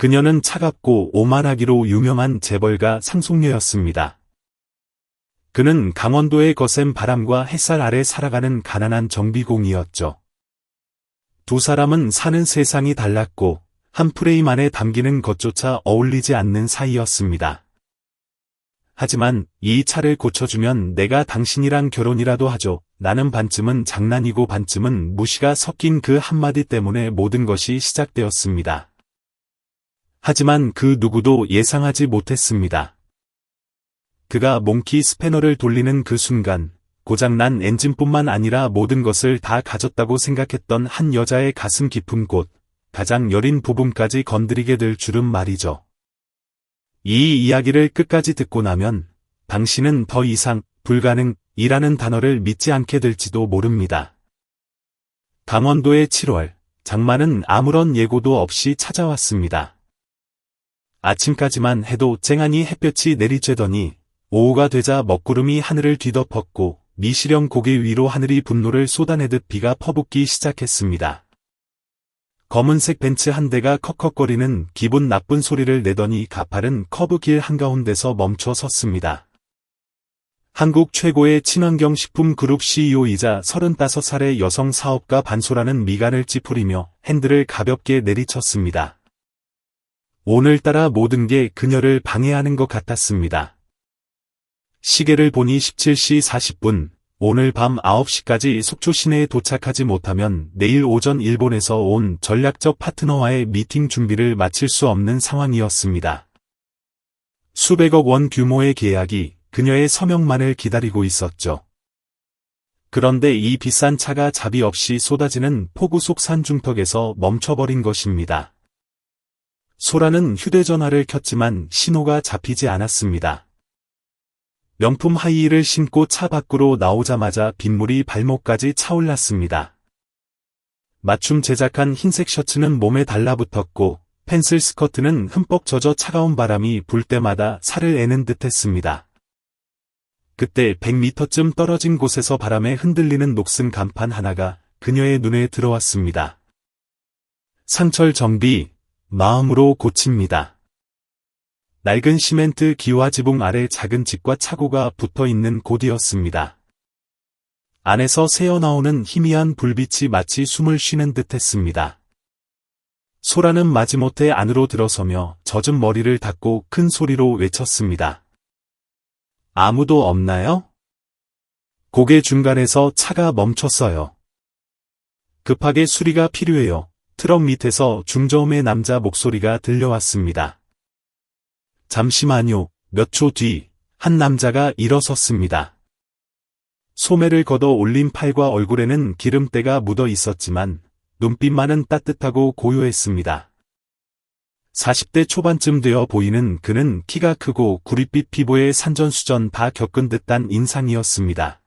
그녀는 차갑고 오만하기로 유명한 재벌가 상속녀였습니다. 그는 강원도의 거센 바람과 햇살 아래 살아가는 가난한 정비공이었죠. 두 사람은 사는 세상이 달랐고 한 프레임 안에 담기는 것조차 어울리지 않는 사이였습니다. 하지만 이 차를 고쳐주면 내가 당신이랑 결혼이라도 하죠. 나는 반쯤은 장난이고 반쯤은 무시가 섞인 그 한마디 때문에 모든 것이 시작되었습니다. 하지만 그 누구도 예상하지 못했습니다. 그가 몽키 스패너를 돌리는 그 순간 고장난 엔진뿐만 아니라 모든 것을 다 가졌다고 생각했던 한 여자의 가슴 깊은 곳, 가장 여린 부분까지 건드리게 될 줄은 말이죠. 이 이야기를 끝까지 듣고 나면 당신은 더 이상 불가능이라는 단어를 믿지 않게 될지도 모릅니다. 강원도의 7월, 장마는 아무런 예고도 없이 찾아왔습니다. 아침까지만 해도 쨍하니 햇볕이 내리쬐더니 오후가 되자 먹구름이 하늘을 뒤덮었고 미시령 고개 위로 하늘이 분노를 쏟아내듯 비가 퍼붓기 시작했습니다. 검은색 벤츠 한 대가 컥컥거리는 기분 나쁜 소리를 내더니 가파른 커브길 한가운데서 멈춰 섰습니다. 한국 최고의 친환경 식품 그룹 CEO이자 35살의 여성 사업가 반소라는 미간을 찌푸리며 핸들을 가볍게 내리쳤습니다. 오늘따라 모든 게 그녀를 방해하는 것 같았습니다. 시계를 보니 17시 40분, 오늘 밤 9시까지 속초 시내에 도착하지 못하면 내일 오전 일본에서 온 전략적 파트너와의 미팅 준비를 마칠 수 없는 상황이었습니다. 수백억 원 규모의 계약이 그녀의 서명만을 기다리고 있었죠. 그런데 이 비싼 차가 자비 없이 쏟아지는 폭우 속 산중턱에서 멈춰버린 것입니다. 소라는 휴대전화를 켰지만 신호가 잡히지 않았습니다. 명품 하이힐을 신고 차 밖으로 나오자마자 빗물이 발목까지 차올랐습니다. 맞춤 제작한 흰색 셔츠는 몸에 달라붙었고 펜슬 스커트는 흠뻑 젖어 차가운 바람이 불 때마다 살을 애는 듯했습니다. 그때 100m쯤 떨어진 곳에서 바람에 흔들리는 녹슨 간판 하나가 그녀의 눈에 들어왔습니다. 상철 정비, 마음으로 고칩니다. 낡은 시멘트 기와 지붕 아래 작은 집과 차고가 붙어있는 곳이었습니다. 안에서 새어나오는 희미한 불빛이 마치 숨을 쉬는 듯했습니다. 소라는 마지못해 안으로 들어서며 젖은 머리를 닦고 큰 소리로 외쳤습니다. 아무도 없나요? 고개 중간에서 차가 멈췄어요. 급하게 수리가 필요해요. 트럭 밑에서 중저음의 남자 목소리가 들려왔습니다. 잠시만요. 몇 초 뒤, 한 남자가 일어섰습니다. 소매를 걷어 올린 팔과 얼굴에는 기름때가 묻어 있었지만 눈빛만은 따뜻하고 고요했습니다. 40대 초반쯤 되어 보이는 그는 키가 크고 구릿빛 피부에 산전수전 다 겪은 듯한 인상이었습니다.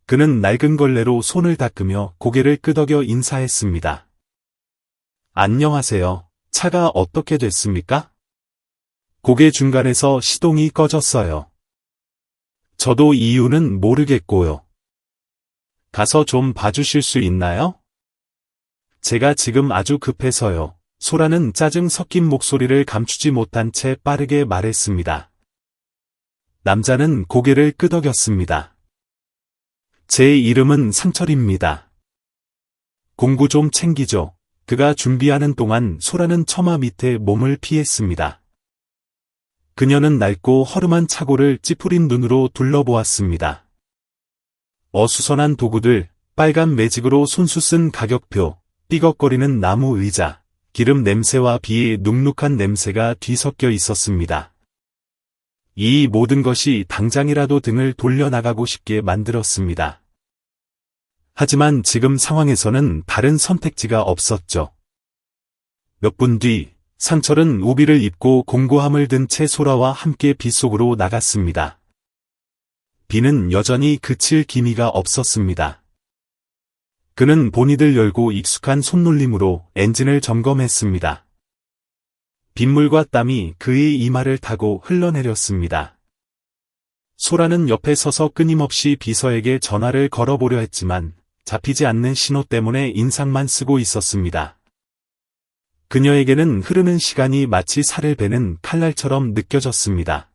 그는 낡은 걸레로 손을 닦으며 고개를 끄덕여 인사했습니다. 안녕하세요. 차가 어떻게 됐습니까? 고개 중간에서 시동이 꺼졌어요. 저도 이유는 모르겠고요. 가서 좀 봐주실 수 있나요? 제가 지금 아주 급해서요. 소라는 짜증 섞인 목소리를 감추지 못한 채 빠르게 말했습니다. 남자는 고개를 끄덕였습니다. 제 이름은 상철입니다. 공구 좀 챙기죠. 그가 준비하는 동안 소라는 처마 밑에 몸을 피했습니다. 그녀는 낡고 허름한 차고를 찌푸린 눈으로 둘러보았습니다. 어수선한 도구들, 빨간 매직으로 손수 쓴 가격표, 삐걱거리는 나무 의자, 기름 냄새와 비의 눅눅한 냄새가 뒤섞여 있었습니다. 이 모든 것이 당장이라도 등을 돌려나가고 싶게 만들었습니다. 하지만 지금 상황에서는 다른 선택지가 없었죠. 몇 분 뒤, 상철은 우비를 입고 공구함을 든 채 소라와 함께 빗속으로 나갔습니다. 비는 여전히 그칠 기미가 없었습니다. 그는 보닛을 열고 익숙한 손놀림으로 엔진을 점검했습니다. 빗물과 땀이 그의 이마를 타고 흘러내렸습니다. 소라는 옆에 서서 끊임없이 비서에게 전화를 걸어보려 했지만 잡히지 않는 신호 때문에 인상만 쓰고 있었습니다. 그녀에게는 흐르는 시간이 마치 살을 베는 칼날처럼 느껴졌습니다.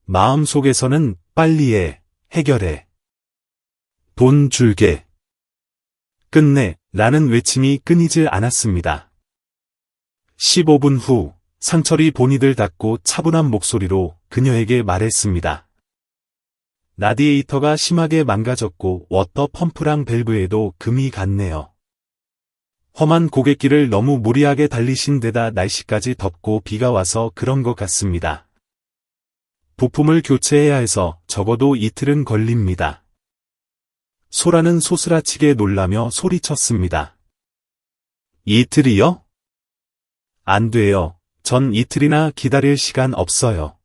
마음속에서는 빨리 해, 해결해. 돈 줄게. 끝내, 라는 외침이 끊이질 않았습니다. 15분 후, 상철이 본이들 닫고 차분한 목소리로 그녀에게 말했습니다. 라디에이터가 심하게 망가졌고 워터 펌프랑 밸브에도 금이 갔네요. 험한 고갯길을 너무 무리하게 달리신 데다 날씨까지 덥고 비가 와서 그런 것 같습니다. 부품을 교체해야 해서 적어도 이틀은 걸립니다. 소라는 소스라치게 놀라며 소리쳤습니다. 이틀이요? 안 돼요. 전 이틀이나 기다릴 시간 없어요.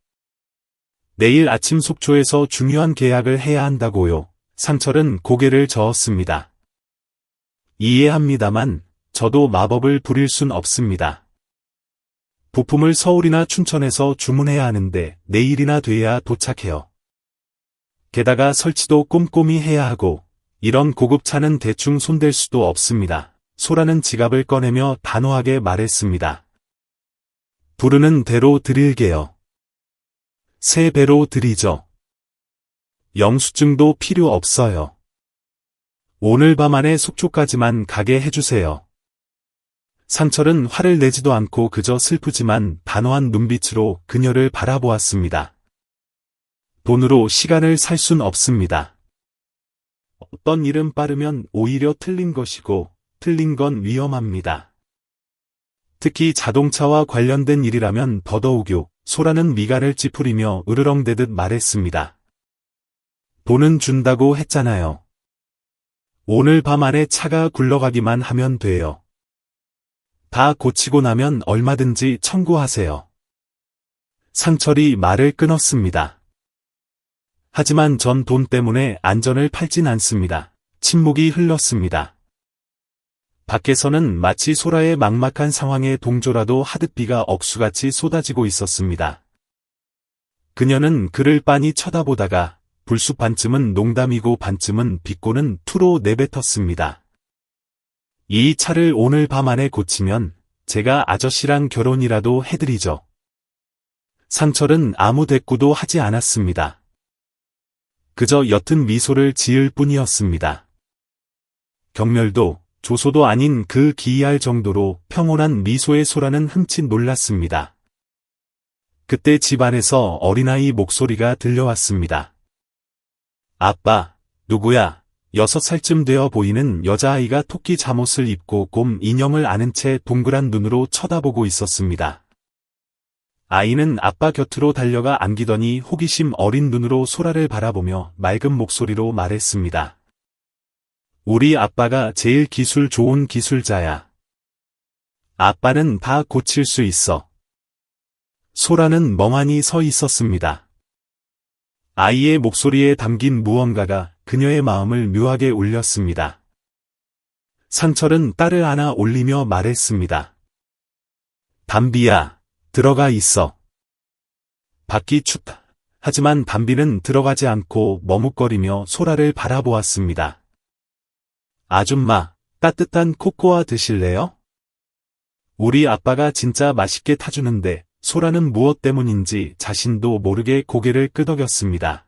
내일 아침 속초에서 중요한 계약을 해야 한다고요. 상철은 고개를 저었습니다. 이해합니다만 저도 마법을 부릴 순 없습니다. 부품을 서울이나 춘천에서 주문해야 하는데 내일이나 돼야 도착해요. 게다가 설치도 꼼꼼히 해야 하고 이런 고급차는 대충 손댈 수도 없습니다. 소라는 지갑을 꺼내며 단호하게 말했습니다. 부르는 대로 드릴게요. 3배로 드리죠. 영수증도 필요 없어요. 오늘 밤 안에 속초까지만 가게 해주세요. 상철은 화를 내지도 않고 그저 슬프지만 단호한 눈빛으로 그녀를 바라보았습니다. 돈으로 시간을 살 순 없습니다. 어떤 일은 빠르면 오히려 틀린 것이고 틀린 건 위험합니다. 특히 자동차와 관련된 일이라면 더더욱요. 소라는 미간을 찌푸리며 으르렁대듯 말했습니다. 돈은 준다고 했잖아요. 오늘 밤 안에 차가 굴러가기만 하면 돼요. 다 고치고 나면 얼마든지 청구하세요. 상철이 말을 끊었습니다. 하지만 전 돈 때문에 안전을 팔진 않습니다. 침묵이 흘렀습니다. 밖에서는 마치 소라의 막막한 상황에 동조라도 하듯 비가 억수같이 쏟아지고 있었습니다. 그녀는 그를 빤히 쳐다보다가 불쑥 반쯤은 농담이고 반쯤은 비꼬는 투로 내뱉었습니다. 이 차를 오늘 밤 안에 고치면 제가 아저씨랑 결혼이라도 해드리죠. 상철은 아무 대꾸도 하지 않았습니다. 그저 옅은 미소를 지을 뿐이었습니다. 경멸도 조소도 아닌 그 기이할 정도로 평온한 미소의 소라는 흠칫 놀랐습니다. 그때 집안에서 어린아이 목소리가 들려왔습니다. 아빠, 누구야? 6살쯤 되어 보이는 여자아이가 토끼 잠옷을 입고 곰 인형을 안은 채 동그란 눈으로 쳐다보고 있었습니다. 아이는 아빠 곁으로 달려가 안기더니 호기심 어린 눈으로 소라를 바라보며 맑은 목소리로 말했습니다. 우리 아빠가 제일 기술 좋은 기술자야. 아빠는 다 고칠 수 있어. 소라는 멍하니 서 있었습니다. 아이의 목소리에 담긴 무언가가 그녀의 마음을 묘하게 울렸습니다. 상철은 딸을 안아 올리며 말했습니다. 담비야, 들어가 있어. 밖이 춥다. 하지만 담비는 들어가지 않고 머뭇거리며 소라를 바라보았습니다. 아줌마, 따뜻한 코코아 드실래요? 우리 아빠가 진짜 맛있게 타주는데 소라는 무엇 때문인지 자신도 모르게 고개를 끄덕였습니다.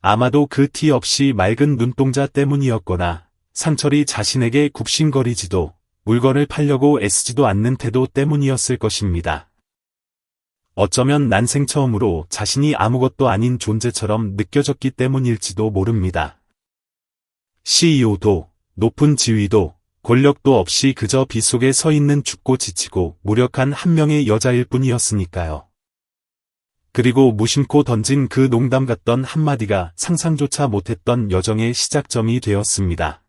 아마도 그 티 없이 맑은 눈동자 때문이었거나 상철이 자신에게 굽신거리지도 물건을 팔려고 애쓰지도 않는 태도 때문이었을 것입니다. 어쩌면 난생 처음으로 자신이 아무것도 아닌 존재처럼 느껴졌기 때문일지도 모릅니다. CEO도, 높은 지위도, 권력도 없이 그저 빗속에 서 있는 춥고 지치고 무력한 한 명의 여자일 뿐이었으니까요. 그리고 무심코 던진 그 농담 같던 한마디가 상상조차 못했던 여정의 시작점이 되었습니다.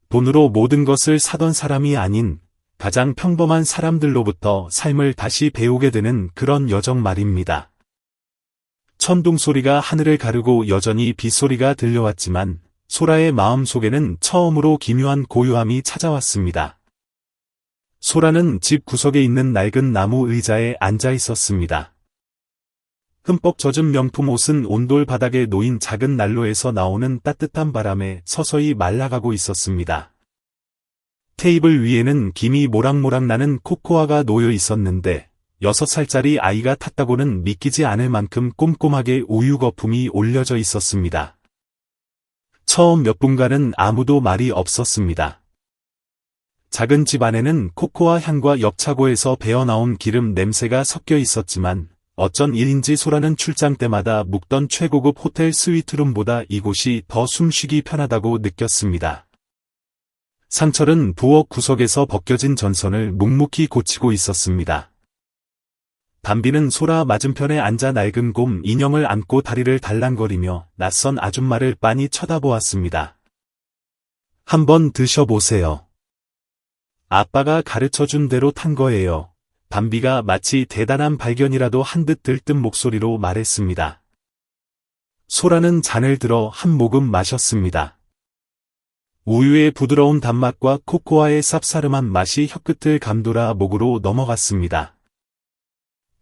돈으로 모든 것을 사던 사람이 아닌 가장 평범한 사람들로부터 삶을 다시 배우게 되는 그런 여정 말입니다. 천둥 소리가 하늘을 가르고 여전히 빗소리가 들려왔지만 소라의 마음 속에는 처음으로 기묘한 고요함이 찾아왔습니다. 소라는 집 구석에 있는 낡은 나무 의자에 앉아 있었습니다. 흠뻑 젖은 명품 옷은 온돌 바닥에 놓인 작은 난로에서 나오는 따뜻한 바람에 서서히 말라가고 있었습니다. 테이블 위에는 김이 모락모락 나는 코코아가 놓여 있었는데 6살짜리 아이가 탔다고는 믿기지 않을 만큼 꼼꼼하게 우유 거품이 올려져 있었습니다. 처음 몇 분간은 아무도 말이 없었습니다. 작은 집 안에는 코코아 향과 옆차고에서 배어나온 기름 냄새가 섞여 있었지만 어쩐 일인지 소라는 출장 때마다 묵던 최고급 호텔 스위트룸보다 이곳이 더 숨쉬기 편하다고 느꼈습니다. 상철은 부엌 구석에서 벗겨진 전선을 묵묵히 고치고 있었습니다. 담비는 소라 맞은편에 앉아 낡은 곰 인형을 안고 다리를 달랑거리며 낯선 아줌마를 빤히 쳐다보았습니다. 한번 드셔보세요. 아빠가 가르쳐준 대로 탄 거예요. 담비가 마치 대단한 발견이라도 한 듯 들뜬 목소리로 말했습니다. 소라는 잔을 들어 한 모금 마셨습니다. 우유의 부드러운 단맛과 코코아의 쌉싸름한 맛이 혀끝을 감돌아 목으로 넘어갔습니다.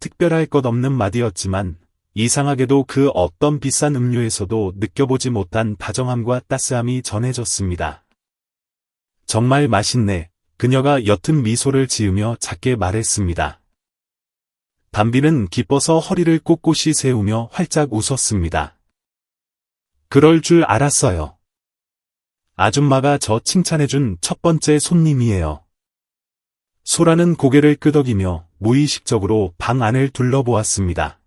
특별할 것 없는 맛이었지만 이상하게도 그 어떤 비싼 음료에서도 느껴보지 못한 다정함과 따스함이 전해졌습니다. 정말 맛있네. 그녀가 옅은 미소를 지으며 작게 말했습니다. 담비는 기뻐서 허리를 꼿꼿이 세우며 활짝 웃었습니다. 그럴 줄 알았어요. 아줌마가 저 칭찬해준 첫 번째 손님이에요. 소라는 고개를 끄덕이며 무의식적으로 방 안을 둘러보았습니다.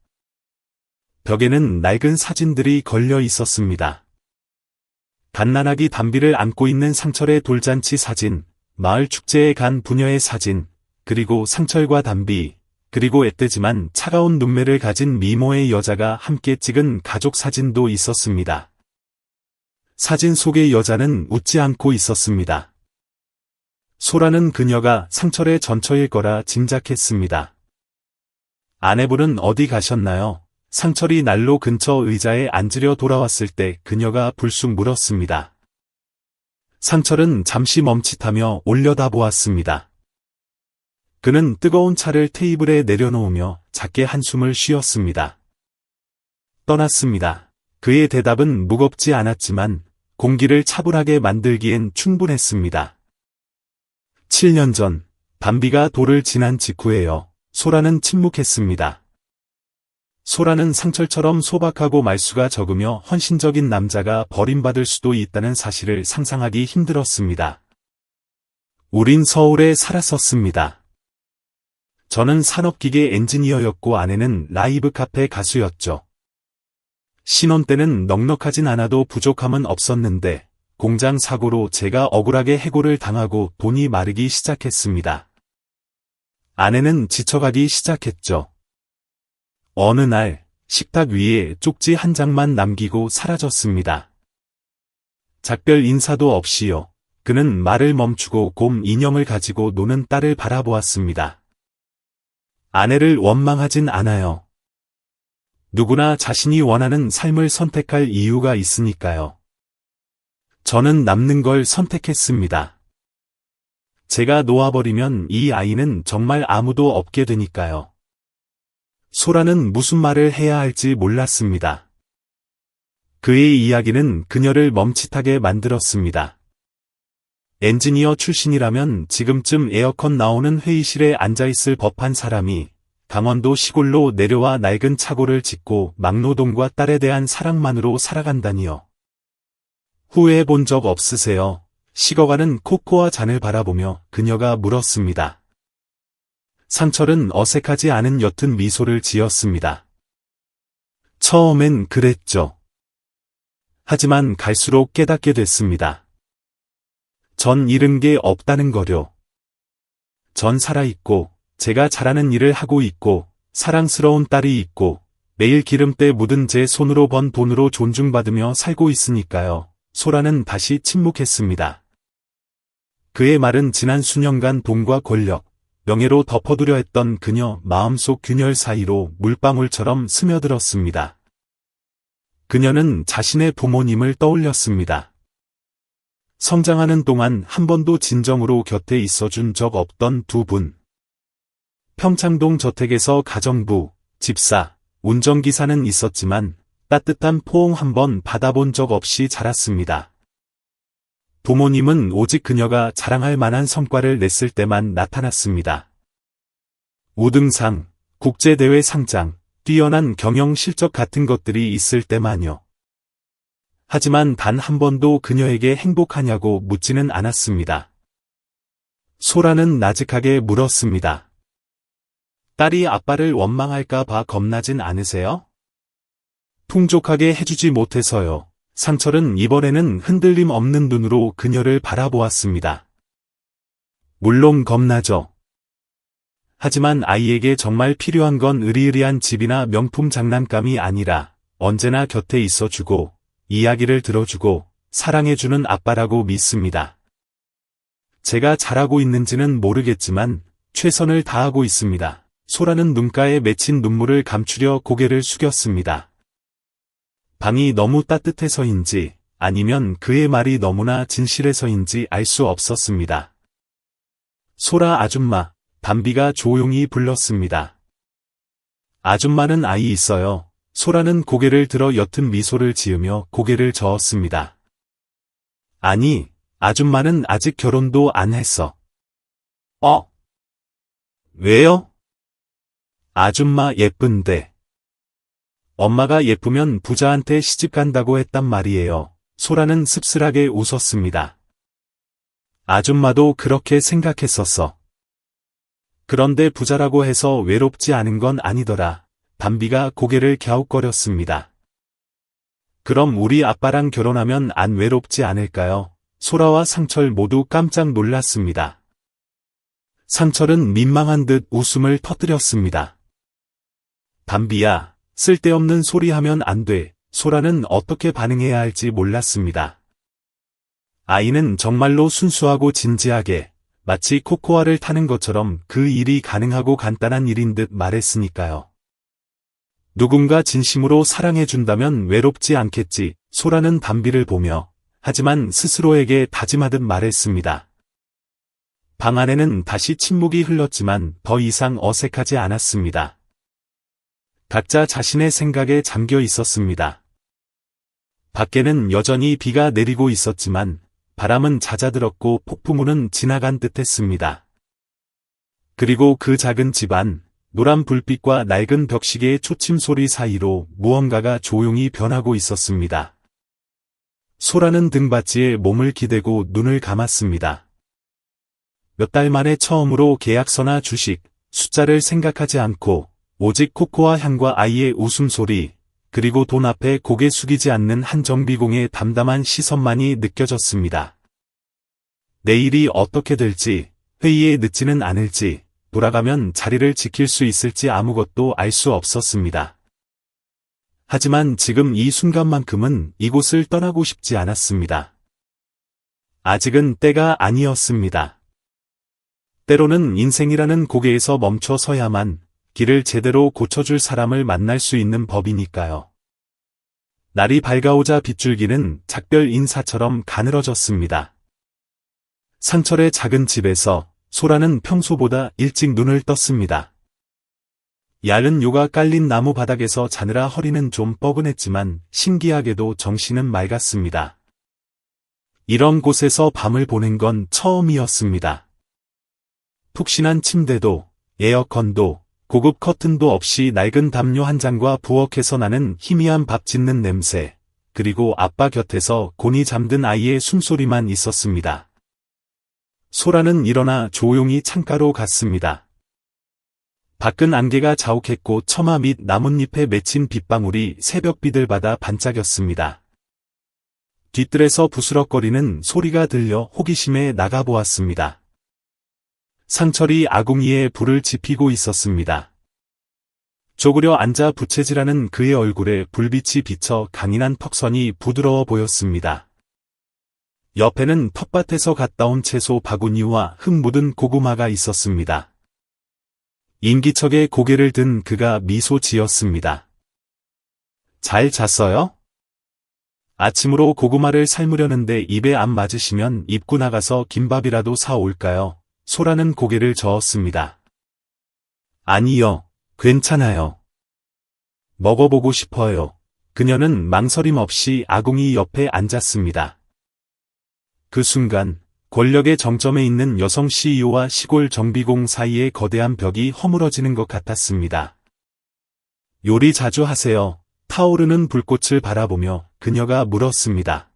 벽에는 낡은 사진들이 걸려 있었습니다. 갓난아기 담비를 안고 있는 상철의 돌잔치 사진, 마을 축제에 간 부녀의 사진, 그리고 상철과 담비, 그리고 앳되지만 차가운 눈매를 가진 미모의 여자가 함께 찍은 가족 사진도 있었습니다. 사진 속의 여자는 웃지 않고 있었습니다. 소라는 그녀가 상철의 전처일 거라 짐작했습니다. 아내분은 어디 가셨나요? 상철이 난로 근처 의자에 앉으려 돌아왔을 때 그녀가 불쑥 물었습니다. 상철은 잠시 멈칫하며 올려다보았습니다. 그는 뜨거운 차를 테이블에 내려놓으며 작게 한숨을 쉬었습니다. 떠났습니다. 그의 대답은 무겁지 않았지만 공기를 차분하게 만들기엔 충분했습니다. 7년 전, 담비가 돌을 지난 직후에요. 소라는 침묵했습니다. 소라는 상철처럼 소박하고 말수가 적으며 헌신적인 남자가 버림받을 수도 있다는 사실을 상상하기 힘들었습니다. 우린 서울에 살았었습니다. 저는 산업기계 엔지니어였고 아내는 라이브 카페 가수였죠. 신혼 때는 넉넉하진 않아도 부족함은 없었는데 공장 사고로 제가 억울하게 해고를 당하고 돈이 마르기 시작했습니다. 아내는 지쳐가기 시작했죠. 어느 날 식탁 위에 쪽지 한 장만 남기고 사라졌습니다. 작별 인사도 없이요. 그는 말을 멈추고 곰 인형을 가지고 노는 딸을 바라보았습니다. 아내를 원망하진 않아요. 누구나 자신이 원하는 삶을 선택할 이유가 있으니까요. 저는 남는 걸 선택했습니다. 제가 놓아버리면 이 아이는 정말 아무도 없게 되니까요. 소라는 무슨 말을 해야 할지 몰랐습니다. 그의 이야기는 그녀를 멈칫하게 만들었습니다. 엔지니어 출신이라면 지금쯤 에어컨 나오는 회의실에 앉아있을 법한 사람이 강원도 시골로 내려와 낡은 차고를 짓고 막노동과 딸에 대한 사랑만으로 살아간다니요. 후회해 본 적 없으세요? 식어가는 코코아 잔을 바라보며 그녀가 물었습니다. 상철은 어색하지 않은 옅은 미소를 지었습니다. 처음엔 그랬죠. 하지만 갈수록 깨닫게 됐습니다. 전 잃은 게 없다는 거요. 전 살아있고 제가 잘하는 일을 하고 있고 사랑스러운 딸이 있고 매일 기름때 묻은 제 손으로 번 돈으로 존중받으며 살고 있으니까요. 소라는 다시 침묵했습니다. 그의 말은 지난 수년간 돈과 권력, 명예로 덮어두려 했던 그녀 마음속 균열 사이로 물방울처럼 스며들었습니다. 그녀는 자신의 부모님을 떠올렸습니다. 성장하는 동안 한 번도 진정으로 곁에 있어준 적 없던 두 분. 평창동 저택에서 가정부, 집사, 운전기사는 있었지만 따뜻한 포옹 한 번 받아본 적 없이 자랐습니다. 부모님은 오직 그녀가 자랑할 만한 성과를 냈을 때만 나타났습니다. 우등상, 국제대회 상장, 뛰어난 경영 실적 같은 것들이 있을 때만요. 하지만 단 한 번도 그녀에게 행복하냐고 묻지는 않았습니다. 소라는 나직하게 물었습니다. 딸이 아빠를 원망할까 봐 겁나진 않으세요? 풍족하게 해주지 못해서요. 상철은 이번에는 흔들림 없는 눈으로 그녀를 바라보았습니다. 물론 겁나죠. 하지만 아이에게 정말 필요한 건 으리으리한 집이나 명품 장난감이 아니라 언제나 곁에 있어주고 이야기를 들어주고 사랑해주는 아빠라고 믿습니다. 제가 잘하고 있는지는 모르겠지만 최선을 다하고 있습니다. 소라는 눈가에 맺힌 눈물을 감추려 고개를 숙였습니다. 방이 너무 따뜻해서인지 아니면 그의 말이 너무나 진실해서인지 알 수 없었습니다. 소라 아줌마, 담비가 조용히 불렀습니다. 아줌마는 아이 있어요. 소라는 고개를 들어 옅은 미소를 지으며 고개를 저었습니다. 아니, 아줌마는 아직 결혼도 안 했어. 왜요? 아줌마 예쁜데. 엄마가 예쁘면 부자한테 시집 간다고 했단 말이에요. 소라는 씁쓸하게 웃었습니다. 아줌마도 그렇게 생각했었어. 그런데 부자라고 해서 외롭지 않은 건 아니더라. 담비가 고개를 갸웃거렸습니다. 그럼 우리 아빠랑 결혼하면 안 외롭지 않을까요? 소라와 상철 모두 깜짝 놀랐습니다. 상철은 민망한 듯 웃음을 터뜨렸습니다. 담비야, 쓸데없는 소리 하면 안 돼. 소라는 어떻게 반응해야 할지 몰랐습니다. 아이는 정말로 순수하고 진지하게 마치 코코아를 타는 것처럼 그 일이 가능하고 간단한 일인 듯 말했으니까요. 누군가 진심으로 사랑해준다면 외롭지 않겠지. 소라는 담비를 보며 하지만 스스로에게 다짐하듯 말했습니다. 방 안에는 다시 침묵이 흘렀지만 더 이상 어색하지 않았습니다. 각자 자신의 생각에 잠겨 있었습니다. 밖에는 여전히 비가 내리고 있었지만 바람은 잦아들었고 폭풍우는 지나간 듯했습니다. 그리고 그 작은 집 안, 노란 불빛과 낡은 벽시계의 초침 소리 사이로 무언가가 조용히 변하고 있었습니다. 소라는 등받이에 몸을 기대고 눈을 감았습니다. 몇 달 만에 처음으로 계약서나 주식, 숫자를 생각하지 않고 오직 코코아 향과 아이의 웃음소리, 그리고 돈 앞에 고개 숙이지 않는 한정비공의 담담한 시선만이 느껴졌습니다. 내일이 어떻게 될지, 회의에 늦지는 않을지, 돌아가면 자리를 지킬 수 있을지 아무것도 알 수 없었습니다. 하지만 지금 이 순간만큼은 이곳을 떠나고 싶지 않았습니다. 아직은 때가 아니었습니다. 때로는 인생이라는 고개에서 멈춰 서야만 길을 제대로 고쳐줄 사람을 만날 수 있는 법이니까요. 날이 밝아오자 빗줄기는 작별 인사처럼 가늘어졌습니다. 상철의 작은 집에서 소라는 평소보다 일찍 눈을 떴습니다. 얇은 요가 깔린 나무 바닥에서 자느라 허리는 좀 뻐근했지만 신기하게도 정신은 맑았습니다. 이런 곳에서 밤을 보낸 건 처음이었습니다. 푹신한 침대도, 에어컨도, 고급 커튼도 없이 낡은 담요 한 장과 부엌에서 나는 희미한 밥 짓는 냄새, 그리고 아빠 곁에서 곤히 잠든 아이의 숨소리만 있었습니다. 소라는 일어나 조용히 창가로 갔습니다. 밖은 안개가 자욱했고 처마 및 나뭇잎에 맺힌 빗방울이 새벽빛을 받아 반짝였습니다. 뒤뜰에서 부스럭거리는 소리가 들려 호기심에 나가보았습니다. 상철이 아궁이에 불을 지피고 있었습니다. 쪼그려 앉아 부채질하는 그의 얼굴에 불빛이 비쳐 강인한 턱선이 부드러워 보였습니다. 옆에는 텃밭에서 갔다 온 채소 바구니와 흙 묻은 고구마가 있었습니다. 인기척에 고개를 든 그가 미소 지었습니다. 잘 잤어요? 아침으로 고구마를 삶으려는데 입에 안 맞으시면 입고 나가서 김밥이라도 사 올까요? 소라는 고개를 저었습니다. 아니요, 괜찮아요. 먹어보고 싶어요. 그녀는 망설임 없이 아궁이 옆에 앉았습니다. 그 순간 권력의 정점에 있는 여성 CEO와 시골 정비공 사이의 거대한 벽이 허물어지는 것 같았습니다. 요리 자주 하세요. 타오르는 불꽃을 바라보며 그녀가 물었습니다.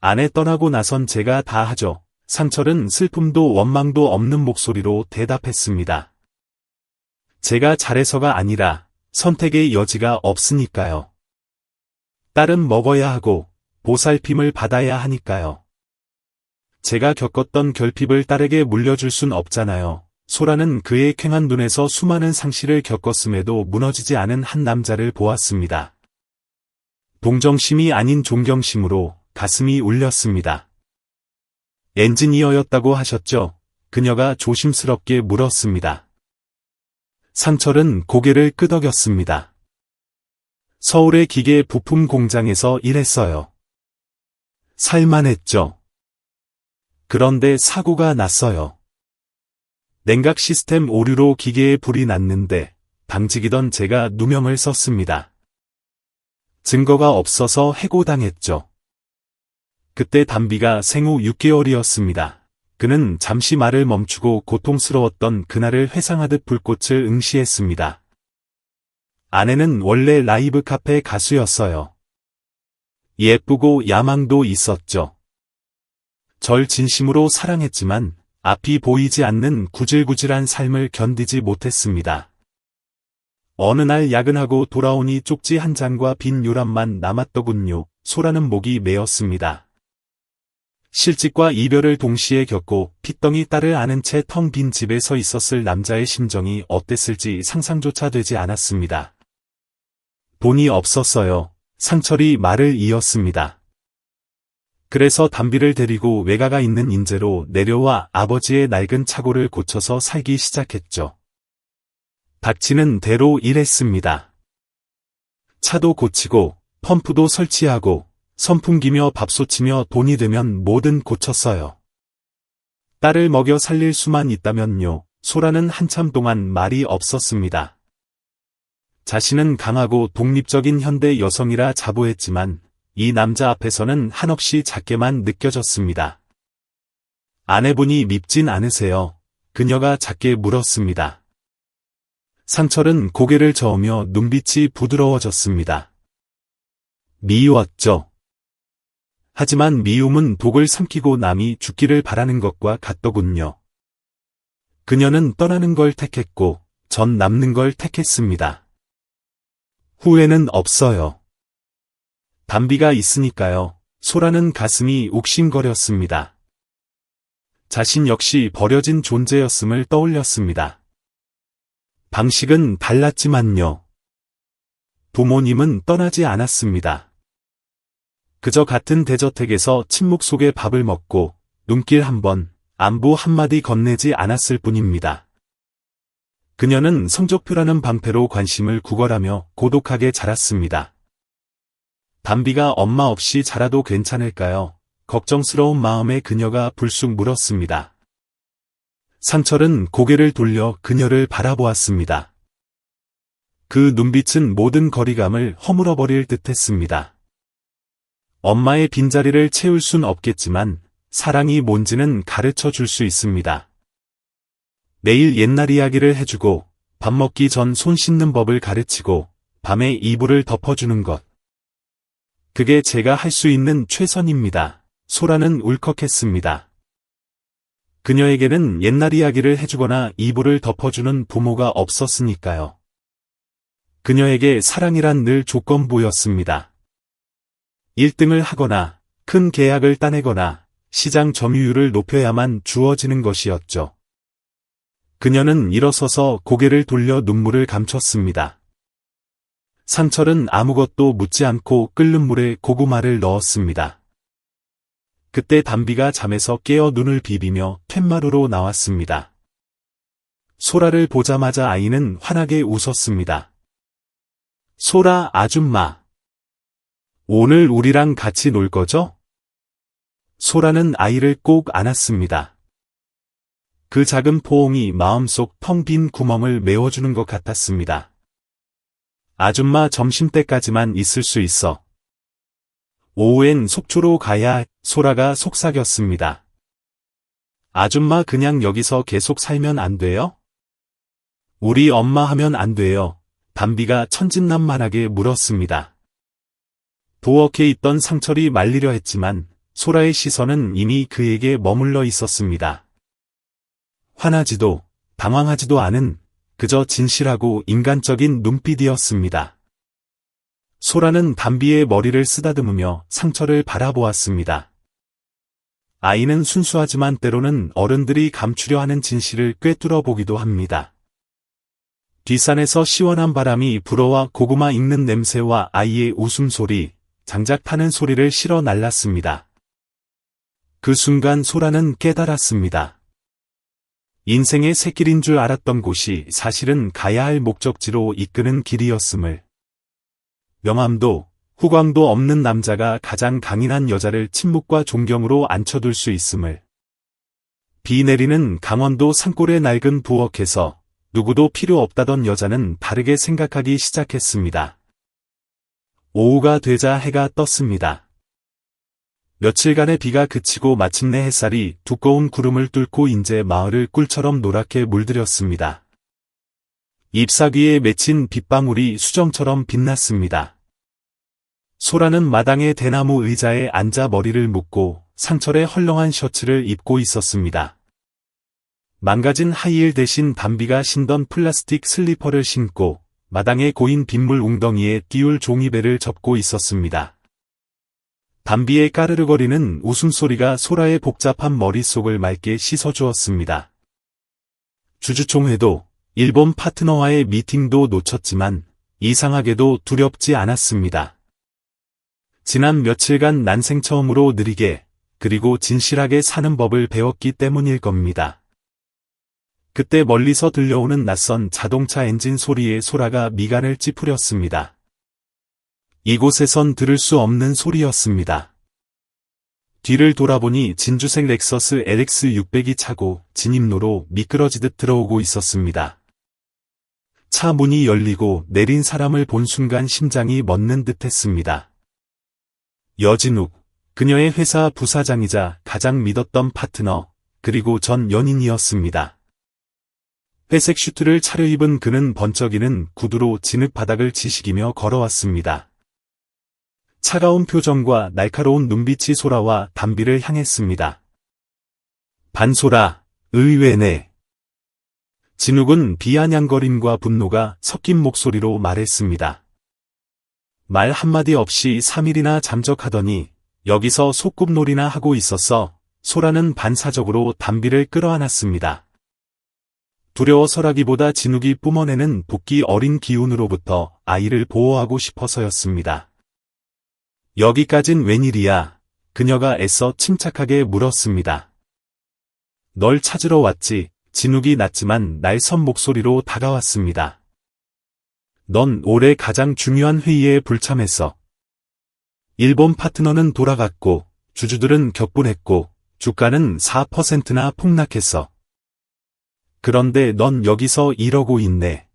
아내 떠나고 나선 제가 다 하죠. 상철은 슬픔도 원망도 없는 목소리로 대답했습니다. 제가 잘해서가 아니라 선택의 여지가 없으니까요. 딸은 먹어야 하고 보살핌을 받아야 하니까요. 제가 겪었던 결핍을 딸에게 물려줄 순 없잖아요. 소라는 그의 퀭한 눈에서 수많은 상실을 겪었음에도 무너지지 않은 한 남자를 보았습니다. 동정심이 아닌 존경심으로 가슴이 울렸습니다. 엔지니어였다고 하셨죠? 그녀가 조심스럽게 물었습니다. 상철은 고개를 끄덕였습니다. 서울의 기계 부품 공장에서 일했어요. 살만했죠. 그런데 사고가 났어요. 냉각 시스템 오류로 기계에 불이 났는데 당직이던 제가 누명을 썼습니다. 증거가 없어서 해고당했죠. 그때 담비가 생후 6개월이었습니다. 그는 잠시 말을 멈추고 고통스러웠던 그날을 회상하듯 불꽃을 응시했습니다. 아내는 원래 라이브 카페 가수였어요. 예쁘고 야망도 있었죠. 절 진심으로 사랑했지만 앞이 보이지 않는 구질구질한 삶을 견디지 못했습니다. 어느 날 야근하고 돌아오니 쪽지 한 장과 빈 요람만 남았더군요. 소라는 목이 메었습니다. 실직과 이별을 동시에 겪고 핏덩이 딸을 아는 채 텅 빈 집에 서 있었을 남자의 심정이 어땠을지 상상조차 되지 않았습니다. 돈이 없었어요. 상철이 말을 이었습니다. 그래서 담비를 데리고 외가가 있는 인제로 내려와 아버지의 낡은 차고를 고쳐서 살기 시작했죠. 닥치는 대로 일했습니다. 차도 고치고 펌프도 설치하고 선풍기며 밥솥이며 돈이 되면 뭐든 고쳤어요. 딸을 먹여 살릴 수만 있다면요. 소라는 한참 동안 말이 없었습니다. 자신은 강하고 독립적인 현대 여성이라 자부했지만 이 남자 앞에서는 한없이 작게만 느껴졌습니다. 아내분이 밉진 않으세요? 그녀가 작게 물었습니다. 상철은 고개를 저으며 눈빛이 부드러워졌습니다. 미웠죠. 하지만 미움은 독을 삼키고 남이 죽기를 바라는 것과 같더군요. 그녀는 떠나는 걸 택했고 전 남는 걸 택했습니다. 후회는 없어요. 담비가 있으니까요. 소라는 가슴이 욱신거렸습니다. 자신 역시 버려진 존재였음을 떠올렸습니다. 방식은 달랐지만요. 부모님은 떠나지 않았습니다. 그저 같은 대저택에서 침묵 속에 밥을 먹고 눈길 한 번, 안부 한마디 건네지 않았을 뿐입니다. 그녀는 성적표라는 방패로 관심을 구걸하며 고독하게 자랐습니다. 담비가 엄마 없이 자라도 괜찮을까요? 걱정스러운 마음에 그녀가 불쑥 물었습니다. 상철은 고개를 돌려 그녀를 바라보았습니다. 그 눈빛은 모든 거리감을 허물어버릴 듯했습니다. 엄마의 빈자리를 채울 순 없겠지만 사랑이 뭔지는 가르쳐 줄 수 있습니다. 매일 옛날 이야기를 해주고 밥 먹기 전 손 씻는 법을 가르치고 밤에 이불을 덮어주는 것. 그게 제가 할 수 있는 최선입니다. 소라는 울컥했습니다. 그녀에게는 옛날 이야기를 해주거나 이불을 덮어주는 부모가 없었으니까요. 그녀에게 사랑이란 늘 조건부였습니다. 1등을 하거나 큰 계약을 따내거나 시장 점유율을 높여야만 주어지는 것이었죠. 그녀는 일어서서 고개를 돌려 눈물을 감췄습니다. 상철은 아무것도 묻지 않고 끓는 물에 고구마를 넣었습니다. 그때 담비가 잠에서 깨어 눈을 비비며 툇마루로 나왔습니다. 소라를 보자마자 아이는 환하게 웃었습니다. 소라 아줌마. 오늘 우리랑 같이 놀 거죠? 소라는 아이를 꼭 안았습니다. 그 작은 포옹이 마음속 텅 빈 구멍을 메워주는 것 같았습니다. 아줌마 점심때까지만 있을 수 있어. 오후엔 속초로 가야 소라가 속삭였습니다. 아줌마 그냥 여기서 계속 살면 안 돼요? 우리 엄마 하면 안 돼요. 담비가 천진난만하게 물었습니다. 부엌에 있던 상철이 말리려 했지만 소라의 시선은 이미 그에게 머물러 있었습니다. 화나지도 당황하지도 않은 그저 진실하고 인간적인 눈빛이었습니다. 소라는 담비의 머리를 쓰다듬으며 상철을 바라보았습니다. 아이는 순수하지만 때로는 어른들이 감추려 하는 진실을 꿰뚫어 보기도 합니다. 뒷산에서 시원한 바람이 불어와 고구마 익는 냄새와 아이의 웃음소리, 장작 파는 소리를 실어 날랐습니다. 그 순간 소라는 깨달았습니다. 인생의 샛길인 줄 알았던 곳이 사실은 가야 할 목적지로 이끄는 길이었음을. 명함도 후광도 없는 남자가 가장 강인한 여자를 침묵과 존경으로 앉혀둘 수 있음을. 비 내리는 강원도 산골의 낡은 부엌에서 누구도 필요 없다던 여자는 다르게 생각하기 시작했습니다. 오후가 되자 해가 떴습니다. 며칠간의 비가 그치고 마침내 햇살이 두꺼운 구름을 뚫고 인제 마을을 꿀처럼 노랗게 물들였습니다. 잎사귀에 맺힌 빗방울이 수정처럼 빛났습니다. 소라는 마당의 대나무 의자에 앉아 머리를 묶고 상철의 헐렁한 셔츠를 입고 있었습니다. 망가진 하이힐 대신 담비가 신던 플라스틱 슬리퍼를 신고 마당에 고인 빗물 웅덩이에 띄울 종이배를 접고 있었습니다. 담비의 까르르거리는 웃음소리가 소라의 복잡한 머릿속을 맑게 씻어주었습니다. 주주총회도 일본 파트너와의 미팅도 놓쳤지만 이상하게도 두렵지 않았습니다. 지난 며칠간 난생 처음으로 느리게 그리고 진실하게 사는 법을 배웠기 때문일 겁니다. 그때 멀리서 들려오는 낯선 자동차 엔진 소리에 소라가 미간을 찌푸렸습니다. 이곳에선 들을 수 없는 소리였습니다. 뒤를 돌아보니 진주색 렉서스 LX600이 차고 진입로로 미끄러지듯 들어오고 있었습니다. 차 문이 열리고 내린 사람을 본 순간 심장이 멎는 듯했습니다. 여진욱, 그녀의 회사 부사장이자 가장 믿었던 파트너, 그리고 전 연인이었습니다. 회색 슈트를 차려입은 그는 번쩍이는 구두로 진흙 바닥을 지식이며 걸어왔습니다. 차가운 표정과 날카로운 눈빛이 소라와 담비를 향했습니다. 반소라, 의외네. 진욱은 비아냥거림과 분노가 섞인 목소리로 말했습니다. 말 한마디 없이 3일이나 잠적하더니 여기서 소꿉놀이나 하고 있었어. 소라는 반사적으로 담비를 끌어안았습니다. 두려워서라기보다 진욱이 뿜어내는 붓기 어린 기운으로부터 아이를 보호하고 싶어서였습니다. 여기까진 웬일이야? 그녀가 애써 침착하게 물었습니다. 널 찾으러 왔지. 진욱이 낮지만 날선 목소리로 다가왔습니다. 넌 올해 가장 중요한 회의에 불참했어. 일본 파트너는 돌아갔고 주주들은 격분했고 주가는 4%나 폭락했어. 그런데 넌 여기서 이러고 있네.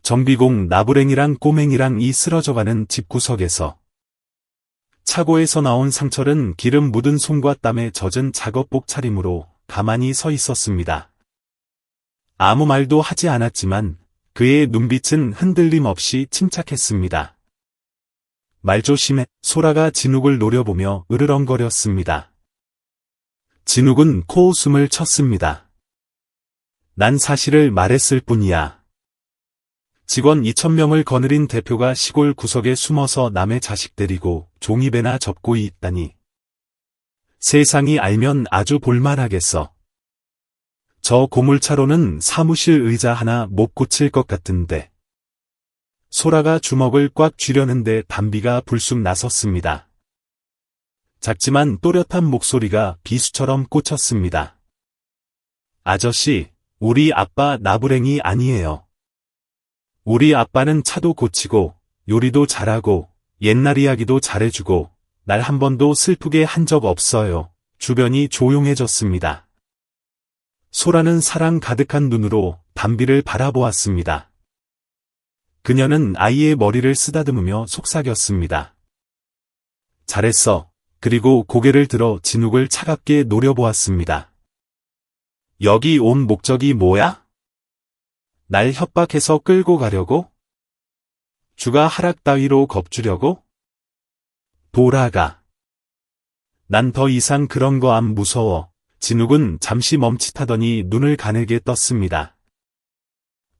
정비공 나부랭이랑 꼬맹이랑 이 쓰러져가는 집구석에서. 차고에서 나온 상철은 기름 묻은 손과 땀에 젖은 작업복 차림으로 가만히 서 있었습니다. 아무 말도 하지 않았지만 그의 눈빛은 흔들림 없이 침착했습니다. 말 조심해. 소라가 진욱을 노려보며 으르렁거렸습니다. 진욱은 코웃음을 쳤습니다. 난 사실을 말했을 뿐이야. 직원 2,000명을 거느린 대표가 시골 구석에 숨어서 남의 자식 데리고 종이배나 접고 있다니. 세상이 알면 아주 볼만하겠어. 저 고물차로는 사무실 의자 하나 못 고칠 것 같은데. 소라가 주먹을 꽉 쥐려는데 담비가 불쑥 나섰습니다. 작지만 또렷한 목소리가 비수처럼 꽂혔습니다. 아저씨, 우리 아빠 나부랭이 아니에요. 우리 아빠는 차도 고치고 요리도 잘하고 옛날 이야기도 잘해주고 날 한 번도 슬프게 한 적 없어요. 주변이 조용해졌습니다. 소라는 사랑 가득한 눈으로 담비를 바라보았습니다. 그녀는 아이의 머리를 쓰다듬으며 속삭였습니다. 잘했어. 그리고 고개를 들어 진욱을 차갑게 노려보았습니다. 여기 온 목적이 뭐야? 날 협박해서 끌고 가려고? 주가 하락 따위로 겁주려고? 돌아가. 난 더 이상 그런 거 안 무서워. 진욱은 잠시 멈칫하더니 눈을 가늘게 떴습니다.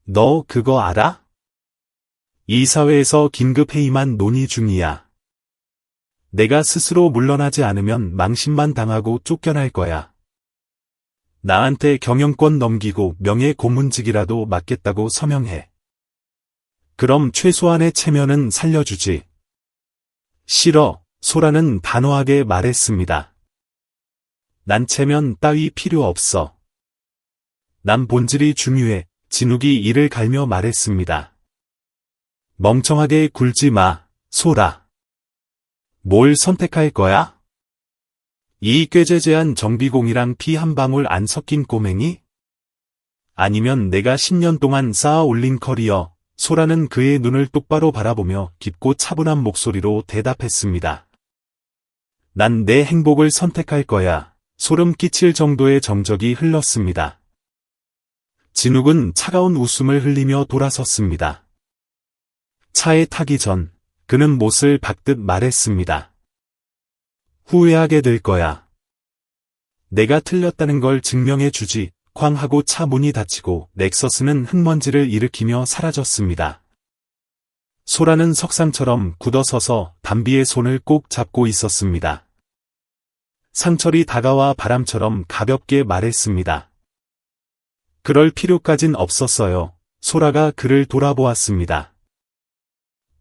너 그거 알아? 이 사회에서 긴급회의만 논의 중이야. 내가 스스로 물러나지 않으면 망신만 당하고 쫓겨날 거야. 나한테 경영권 넘기고 명예 고문직이라도 맡겠다고 서명해. 그럼 최소한의 체면은 살려주지. 싫어, 소라는 단호하게 말했습니다. 난 체면 따위 필요 없어. 난 본질이 중요해. 진욱이 이를 갈며 말했습니다. 멍청하게 굴지 마, 소라. 뭘 선택할 거야? 이 꾀죄죄한 정비공이랑 피 한 방울 안 섞인 꼬맹이? 아니면 내가 10년 동안 쌓아 올린 커리어? 소라는 그의 눈을 똑바로 바라보며 깊고 차분한 목소리로 대답했습니다. 난 내 행복을 선택할 거야. 소름 끼칠 정도의 정적이 흘렀습니다. 진욱은 차가운 웃음을 흘리며 돌아섰습니다. 차에 타기 전 그는 못을 박듯 말했습니다. 후회하게 될 거야. 내가 틀렸다는 걸 증명해 주지. 쾅 하고 차 문이 닫히고 넥서스는 흙먼지를 일으키며 사라졌습니다. 소라는 석상처럼 굳어서서 담비의 손을 꼭 잡고 있었습니다. 상철이 다가와 바람처럼 가볍게 말했습니다. 그럴 필요까진 없었어요. 소라가 그를 돌아보았습니다.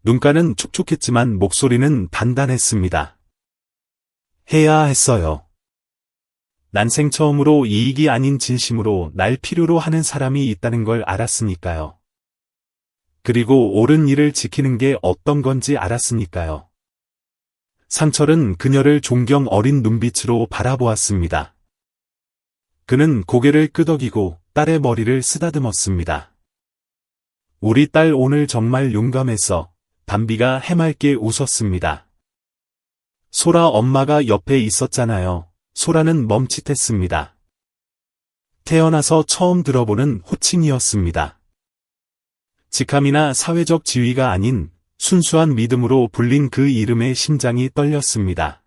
눈가는 촉촉했지만 목소리는 단단했습니다. 해야 했어요. 난생 처음으로 이익이 아닌 진심으로 날 필요로 하는 사람이 있다는 걸 알았으니까요. 그리고 옳은 일을 지키는 게 어떤 건지 알았으니까요. 상철은 그녀를 존경 어린 눈빛으로 바라보았습니다. 그는 고개를 끄덕이고 딸의 머리를 쓰다듬었습니다. 우리 딸 오늘 정말 용감했어. 담비가 해맑게 웃었습니다. 소라 엄마가 옆에 있었잖아요. 소라는 멈칫했습니다. 태어나서 처음 들어보는 호칭이었습니다. 직함이나 사회적 지위가 아닌 순수한 믿음으로 불린 그 이름에 심장이 떨렸습니다.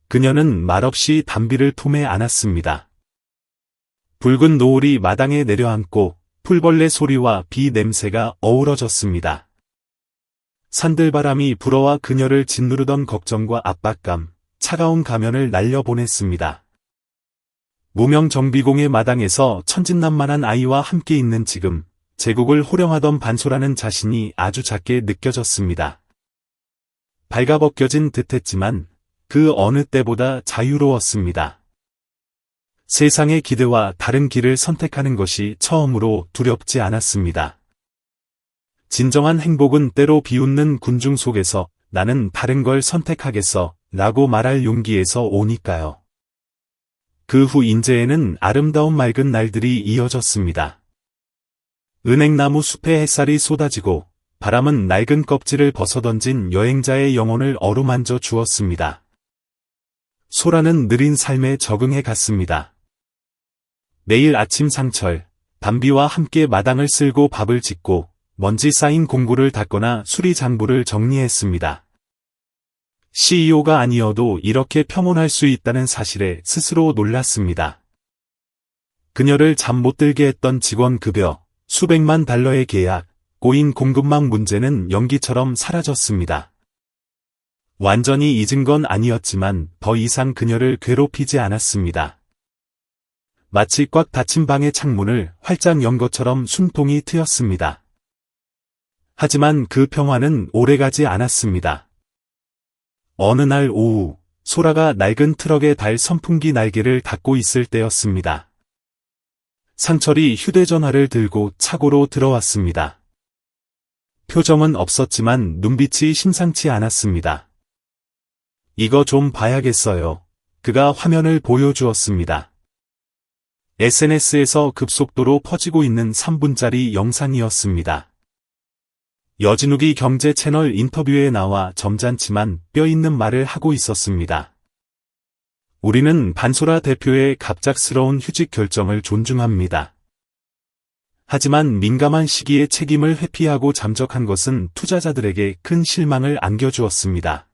그녀는 말없이 담비를 품에 안았습니다. 붉은 노을이 마당에 내려앉고 풀벌레 소리와 비 냄새가 어우러졌습니다. 산들바람이 불어와 그녀를 짓누르던 걱정과 압박감, 차가운 가면을 날려보냈습니다. 무명 정비공의 마당에서 천진난만한 아이와 함께 있는 지금, 제국을 호령하던 반소라는 자신이 아주 작게 느껴졌습니다. 발가벗겨진 듯했지만 그 어느 때보다 자유로웠습니다. 세상의 기대와 다른 길을 선택하는 것이 처음으로 두렵지 않았습니다. 진정한 행복은 때로 비웃는 군중 속에서 나는 다른 걸 선택하겠어 라고 말할 용기에서 오니까요. 그 후 인제에는 아름다운 맑은 날들이 이어졌습니다. 은행나무 숲에 햇살이 쏟아지고 바람은 낡은 껍질을 벗어던진 여행자의 영혼을 어루만져 주었습니다. 소라는 느린 삶에 적응해 갔습니다. 매일 아침 상철, 담비와 함께 마당을 쓸고 밥을 짓고 먼지 쌓인 공구를 닦거나 수리장부를 정리했습니다. CEO가 아니어도 이렇게 평온할 수 있다는 사실에 스스로 놀랐습니다. 그녀를 잠 못 들게 했던 직원 급여, 수백만 달러의 계약, 꼬인 공급망 문제는 연기처럼 사라졌습니다. 완전히 잊은 건 아니었지만 더 이상 그녀를 괴롭히지 않았습니다. 마치 꽉 닫힌 방의 창문을 활짝 연 것처럼 숨통이 트였습니다. 하지만 그 평화는 오래가지 않았습니다. 어느 날 오후, 소라가 낡은 트럭에 달 선풍기 날개를 닫고 있을 때였습니다. 상철이 휴대전화를 들고 차고로 들어왔습니다. 표정은 없었지만 눈빛이 심상치 않았습니다. 이거 좀 봐야겠어요. 그가 화면을 보여주었습니다. SNS에서 급속도로 퍼지고 있는 3분짜리 영상이었습니다. 여진욱이 경제 채널 인터뷰에 나와 점잖지만 뼈 있는 말을 하고 있었습니다. 우리는 반소라 대표의 갑작스러운 휴직 결정을 존중합니다. 하지만 민감한 시기에 책임을 회피하고 잠적한 것은 투자자들에게 큰 실망을 안겨주었습니다.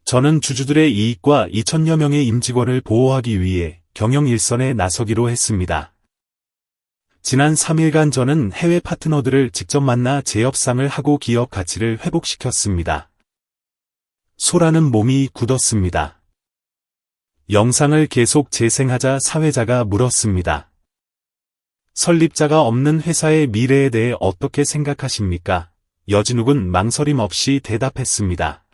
저는 주주들의 이익과 2천여 명의 임직원을 보호하기 위해 경영 일선에 나서기로 했습니다. 지난 3일간 저는 해외 파트너들을 직접 만나 재협상을 하고 기업 가치를 회복시켰습니다. 소라는 몸이 굳었습니다. 영상을 계속 재생하자 사회자가 물었습니다. 설립자가 없는 회사의 미래에 대해 어떻게 생각하십니까? 여진욱은 망설임 없이 대답했습니다.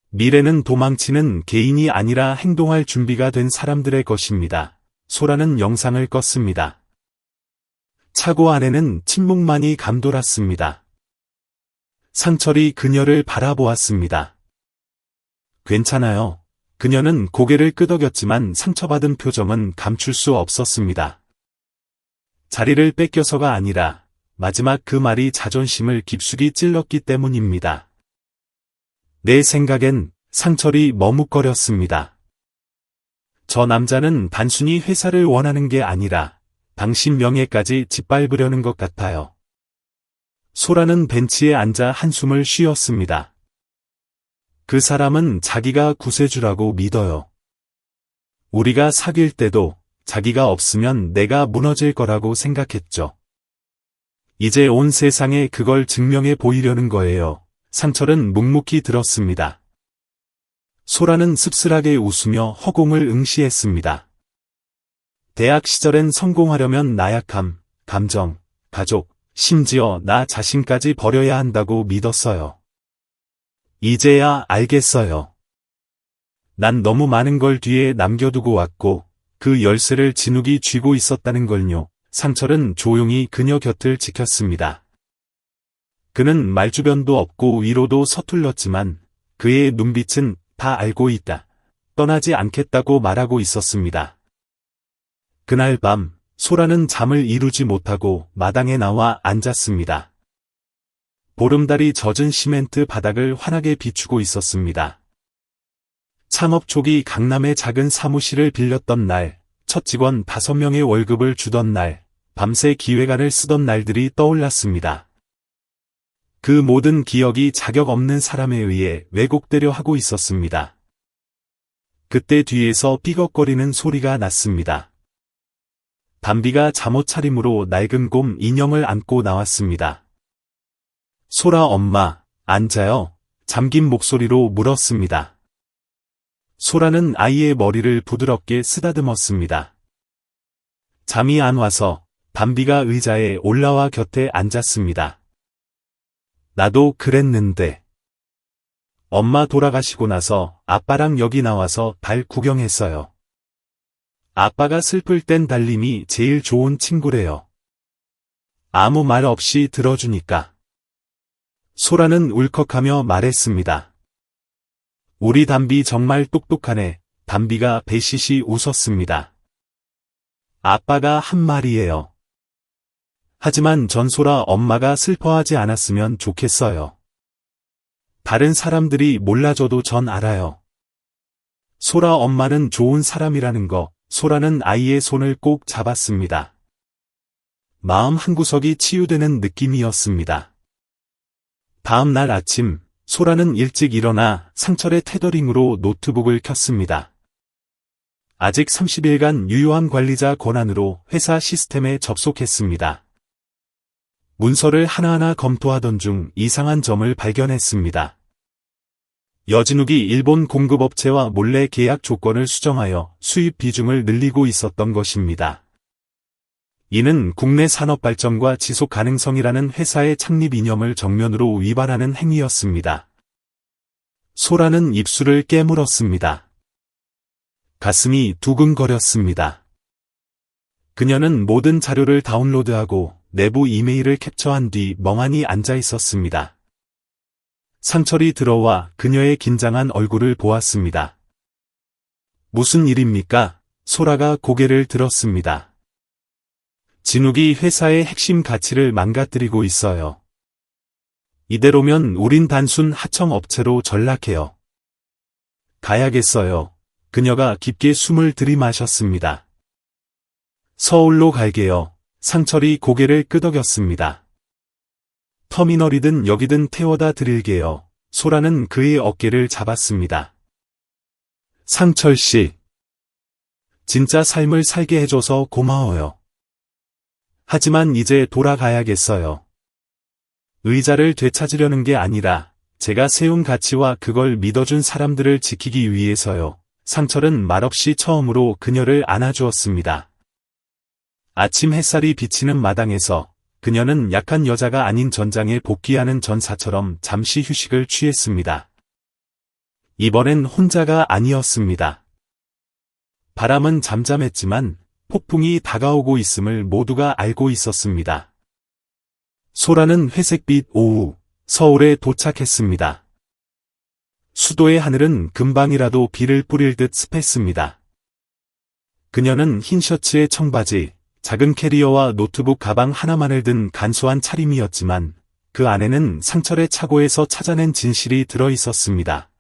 미래는 도망치는 개인이 아니라 행동할 준비가 된 사람들의 것입니다. 소라는 영상을 껐습니다. 차고 안에는 침묵만이 감돌았습니다. 상철이 그녀를 바라보았습니다. 괜찮아요. 그녀는 고개를 끄덕였지만 상처받은 표정은 감출 수 없었습니다. 자리를 뺏겨서가 아니라 마지막 그 말이 자존심을 깊숙이 찔렀기 때문입니다. 내 생각엔 상철이 머뭇거렸습니다. 저 남자는 단순히 회사를 원하는 게 아니라 당신 명예까지 짓밟으려는 것 같아요. 소라는 벤치에 앉아 한숨을 쉬었습니다. 그 사람은 자기가 구세주라고 믿어요. 우리가 사귈 때도 자기가 없으면 내가 무너질 거라고 생각했죠. 이제 온 세상에 그걸 증명해 보이려는 거예요. 상철은 묵묵히 들었습니다. 소라는 씁쓸하게 웃으며 허공을 응시했습니다. 대학 시절엔 성공하려면 나약함, 감정, 가족, 심지어 나 자신까지 버려야 한다고 믿었어요. 이제야 알겠어요. 난 너무 많은 걸 뒤에 남겨두고 왔고 그 열쇠를 진욱이 쥐고 있었다는 걸요. 상철은 조용히 그녀 곁을 지켰습니다. 그는 말주변도 없고 위로도 서툴렀지만 그의 눈빛은 다 알고 있다. 떠나지 않겠다고 말하고 있었습니다. 그날 밤 소라는 잠을 이루지 못하고 마당에 나와 앉았습니다. 보름달이 젖은 시멘트 바닥을 환하게 비추고 있었습니다. 창업 초기 강남의 작은 사무실을 빌렸던 날, 첫 직원 5명의 월급을 주던 날, 밤새 기획안을 쓰던 날들이 떠올랐습니다. 그 모든 기억이 자격 없는 사람에 의해 왜곡되려 하고 있었습니다. 그때 뒤에서 삐걱거리는 소리가 났습니다. 담비가 잠옷 차림으로 낡은 곰 인형을 안고 나왔습니다. 소라 엄마, 앉아요. 잠긴 목소리로 물었습니다. 소라는 아이의 머리를 부드럽게 쓰다듬었습니다. 잠이 안 와서 담비가 의자에 올라와 곁에 앉았습니다. 나도 그랬는데. 엄마 돌아가시고 나서 아빠랑 여기 나와서 달 구경했어요. 아빠가 슬플 땐 달님이 제일 좋은 친구래요. 아무 말 없이 들어주니까. 소라는 울컥하며 말했습니다. 우리 담비 정말 똑똑하네. 담비가 배시시 웃었습니다. 아빠가 한 말이에요. 하지만 전 소라 엄마가 슬퍼하지 않았으면 좋겠어요. 다른 사람들이 몰라줘도 전 알아요. 소라 엄마는 좋은 사람이라는 거. 소라는 아이의 손을 꼭 잡았습니다. 마음 한구석이 치유되는 느낌이었습니다. 다음 날 아침, 소라는 일찍 일어나 상철의 테더링으로 노트북을 켰습니다. 아직 30일간 유효한 관리자 권한으로 회사 시스템에 접속했습니다. 문서를 하나하나 검토하던 중 이상한 점을 발견했습니다. 여진욱이 일본 공급업체와 몰래 계약 조건을 수정하여 수입 비중을 늘리고 있었던 것입니다. 이는 국내 산업 발전과 지속 가능성이라는 회사의 창립 이념을 정면으로 위반하는 행위였습니다. 소라는 입술을 깨물었습니다. 가슴이 두근거렸습니다. 그녀는 모든 자료를 다운로드하고 내부 이메일을 캡처한 뒤 멍하니 앉아 있었습니다. 상철이 들어와 그녀의 긴장한 얼굴을 보았습니다. 무슨 일입니까? 소라가 고개를 들었습니다. 진욱이 회사의 핵심 가치를 망가뜨리고 있어요. 이대로면 우린 단순 하청업체로 전락해요. 가야겠어요. 그녀가 깊게 숨을 들이마셨습니다. 서울로 갈게요. 상철이 고개를 끄덕였습니다. 터미널이든 여기든 태워다 드릴게요. 소라는 그의 어깨를 잡았습니다. 상철 씨. 진짜 삶을 살게 해줘서 고마워요. 하지만 이제 돌아가야겠어요. 의자를 되찾으려는 게 아니라 제가 세운 가치와 그걸 믿어준 사람들을 지키기 위해서요. 상철은 말없이 처음으로 그녀를 안아주었습니다. 아침 햇살이 비치는 마당에서 그녀는 약한 여자가 아닌 전장에 복귀하는 전사처럼 잠시 휴식을 취했습니다. 이번엔 혼자가 아니었습니다. 바람은 잠잠했지만 폭풍이 다가오고 있음을 모두가 알고 있었습니다. 소라는 회색빛 오후 서울에 도착했습니다. 수도의 하늘은 금방이라도 비를 뿌릴 듯 습했습니다. 그녀는 흰 셔츠에 청바지, 작은 캐리어와 노트북 가방 하나만을 든 간소한 차림이었지만 그 안에는 상철의 차고에서 찾아낸 진실이 들어 있었습니다.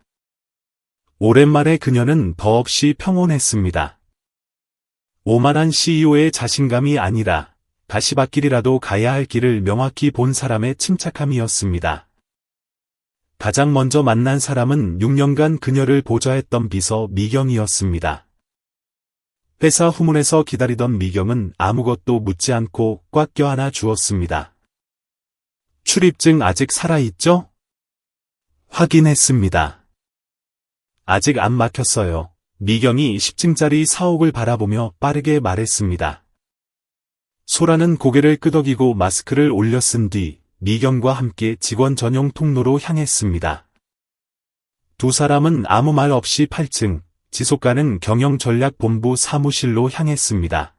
오랜만에 그녀는 더없이 평온했습니다. 오만한 CEO의 자신감이 아니라 가시밭길이라도 가야 할 길을 명확히 본 사람의 침착함이었습니다. 가장 먼저 만난 사람은 6년간 그녀를 보좌했던 비서 미경이었습니다. 회사 후문에서 기다리던 미경은 아무것도 묻지 않고 꽉 껴안아 주었습니다. 출입증 아직 살아있죠? 확인했습니다. 아직 안 막혔어요. 미경이 10층짜리 사옥을 바라보며 빠르게 말했습니다. 소라는 고개를 끄덕이고 마스크를 올려 쓴 뒤 미경과 함께 직원 전용 통로로 향했습니다. 두 사람은 아무 말 없이 8층, 지속가는 경영전략본부 사무실로 향했습니다.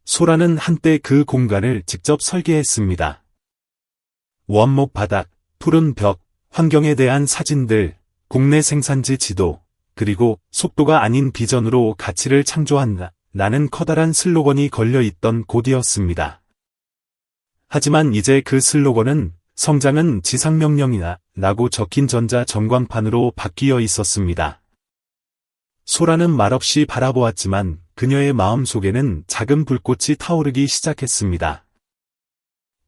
소라는 한때 그 공간을 직접 설계했습니다. 원목 바닥, 푸른 벽, 환경에 대한 사진들, 국내 생산지 지도, 그리고 속도가 아닌 비전으로 가치를 창조한다. 라는 커다란 슬로건이 걸려있던 곳이었습니다. 하지만 이제 그 슬로건은 성장은 지상명령이다 라고 적힌 전자 전광판으로 바뀌어 있었습니다. 소라는 말없이 바라보았지만 그녀의 마음속에는 작은 불꽃이 타오르기 시작했습니다.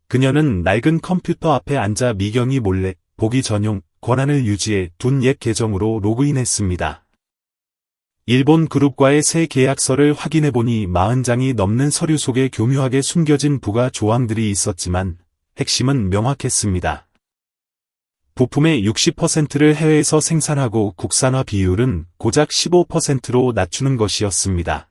그녀는 낡은 컴퓨터 앞에 앉아 미경이 몰래 보기 전용 권한을 유지해 둔 옛 계정으로 로그인했습니다. 일본 그룹과의 새 계약서를 확인해보니 40장이 넘는 서류 속에 교묘하게 숨겨진 부가 조항들이 있었지만 핵심은 명확했습니다. 부품의 60%를 해외에서 생산하고 국산화 비율은 고작 15%로 낮추는 것이었습니다.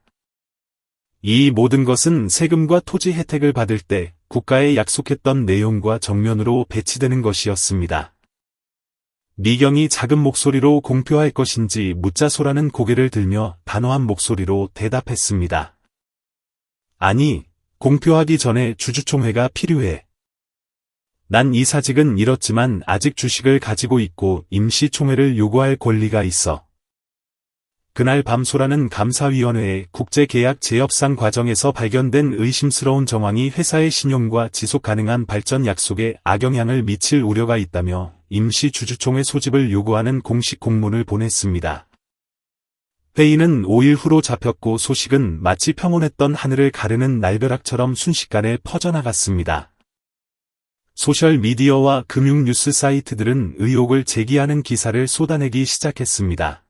이 모든 것은 세금과 토지 혜택을 받을 때 국가에 약속했던 내용과 정면으로 배치되는 것이었습니다. 미경이 작은 목소리로 공표할 것인지 묻자 소라는 고개를 들며 단호한 목소리로 대답했습니다. 아니, 공표하기 전에 주주총회가 필요해. 난 이사직은 잃었지만 아직 주식을 가지고 있고 임시총회를 요구할 권리가 있어. 그날 밤 소라는 감사위원회의 국제계약 재협상 과정에서 발견된 의심스러운 정황이 회사의 신용과 지속 가능한 발전 약속에 악영향을 미칠 우려가 있다며 임시 주주총회 소집을 요구하는 공식 공문을 보냈습니다. 회의는 5일 후로 잡혔고 소식은 마치 평온했던 하늘을 가르는 날벼락처럼 순식간에 퍼져나갔습니다. 소셜미디어와 금융뉴스 사이트들은 의혹을 제기하는 기사를 쏟아내기 시작했습니다.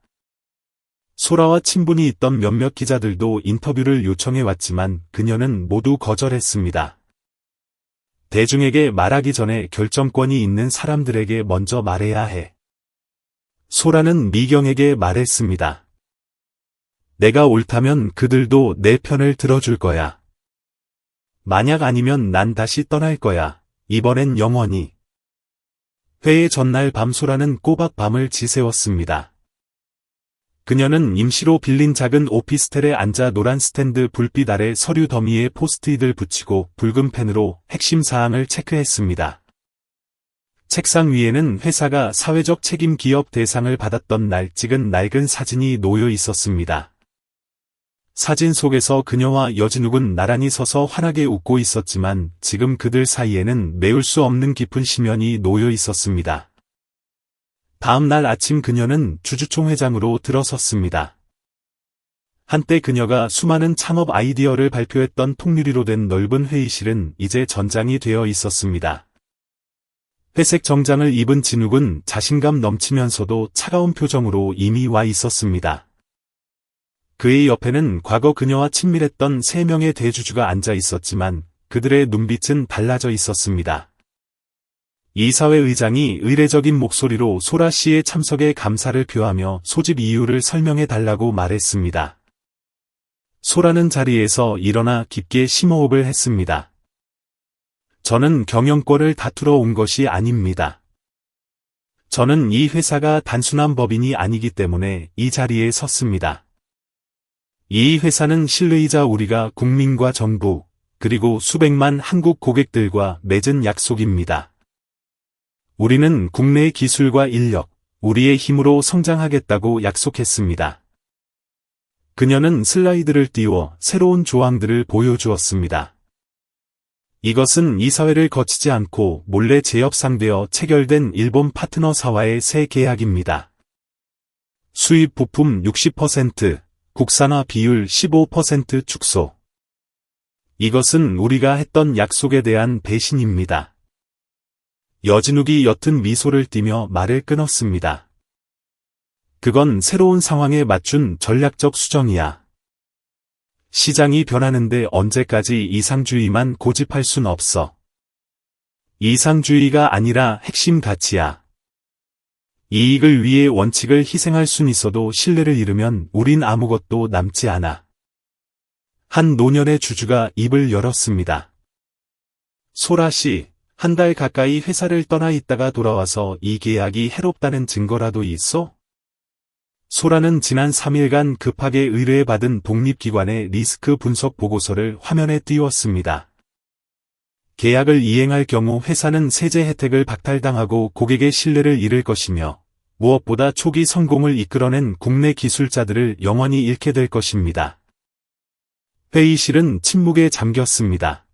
소라와 친분이 있던 몇몇 기자들도 인터뷰를 요청해왔지만 그녀는 모두 거절했습니다. 대중에게 말하기 전에 결정권이 있는 사람들에게 먼저 말해야 해. 소라는 미경에게 말했습니다. 내가 옳다면 그들도 내 편을 들어줄 거야. 만약 아니면 난 다시 떠날 거야. 이번엔 영원히. 회의 전날 밤 소라는 꼬박 밤을 지새웠습니다. 그녀는 임시로 빌린 작은 오피스텔에 앉아 노란 스탠드 불빛 아래 서류 더미에 포스트잇을 붙이고 붉은 펜으로 핵심 사항을 체크했습니다. 책상 위에는 회사가 사회적 책임 기업 대상을 받았던 날 찍은 낡은 사진이 놓여 있었습니다. 사진 속에서 그녀와 여진욱은 나란히 서서 환하게 웃고 있었지만 지금 그들 사이에는 메울 수 없는 깊은 심연이 놓여 있었습니다. 다음 날 아침 그녀는 주주총회장으로 들어섰습니다. 한때 그녀가 수많은 창업 아이디어를 발표했던 통유리로 된 넓은 회의실은 이제 전장이 되어 있었습니다. 회색 정장을 입은 진욱은 자신감 넘치면서도 차가운 표정으로 이미 와 있었습니다. 그의 옆에는 과거 그녀와 친밀했던 3명의 대주주가 앉아 있었지만 그들의 눈빛은 달라져 있었습니다. 이사회 의장이 의례적인 목소리로 소라 씨의 참석에 감사를 표하며 소집 이유를 설명해 달라고 말했습니다. 소라는 자리에서 일어나 깊게 심호흡을 했습니다. 저는 경영권을 다투러 온 것이 아닙니다. 저는 이 회사가 단순한 법인이 아니기 때문에 이 자리에 섰습니다. 이 회사는 신뢰이자 우리가 국민과 정부, 그리고 수백만 한국 고객들과 맺은 약속입니다. 우리는 국내의 기술과 인력, 우리의 힘으로 성장하겠다고 약속했습니다. 그녀는 슬라이드를 띄워 새로운 조항들을 보여주었습니다. 이것은 이사회를 거치지 않고 몰래 재협상되어 체결된 일본 파트너사와의 새 계약입니다. 수입 부품 60%, 국산화 비율 15% 축소. 이것은 우리가 했던 약속에 대한 배신입니다. 여진욱이 옅은 미소를 띠며 말을 끊었습니다. 그건 새로운 상황에 맞춘 전략적 수정이야. 시장이 변하는데 언제까지 이상주의만 고집할 순 없어. 이상주의가 아니라 핵심 가치야. 이익을 위해 원칙을 희생할 순 있어도 신뢰를 잃으면 우린 아무것도 남지 않아. 한 노년의 주주가 입을 열었습니다. 소라 씨, 한 달 가까이 회사를 떠나 있다가 돌아와서 이 계약이 해롭다는 증거라도 있어? 소라는 지난 3일간 급하게 의뢰받은 독립기관의 리스크 분석 보고서를 화면에 띄웠습니다. 계약을 이행할 경우 회사는 세제 혜택을 박탈당하고 고객의 신뢰를 잃을 것이며 무엇보다 초기 성공을 이끌어낸 국내 기술자들을 영원히 잃게 될 것입니다. 회의실은 침묵에 잠겼습니다.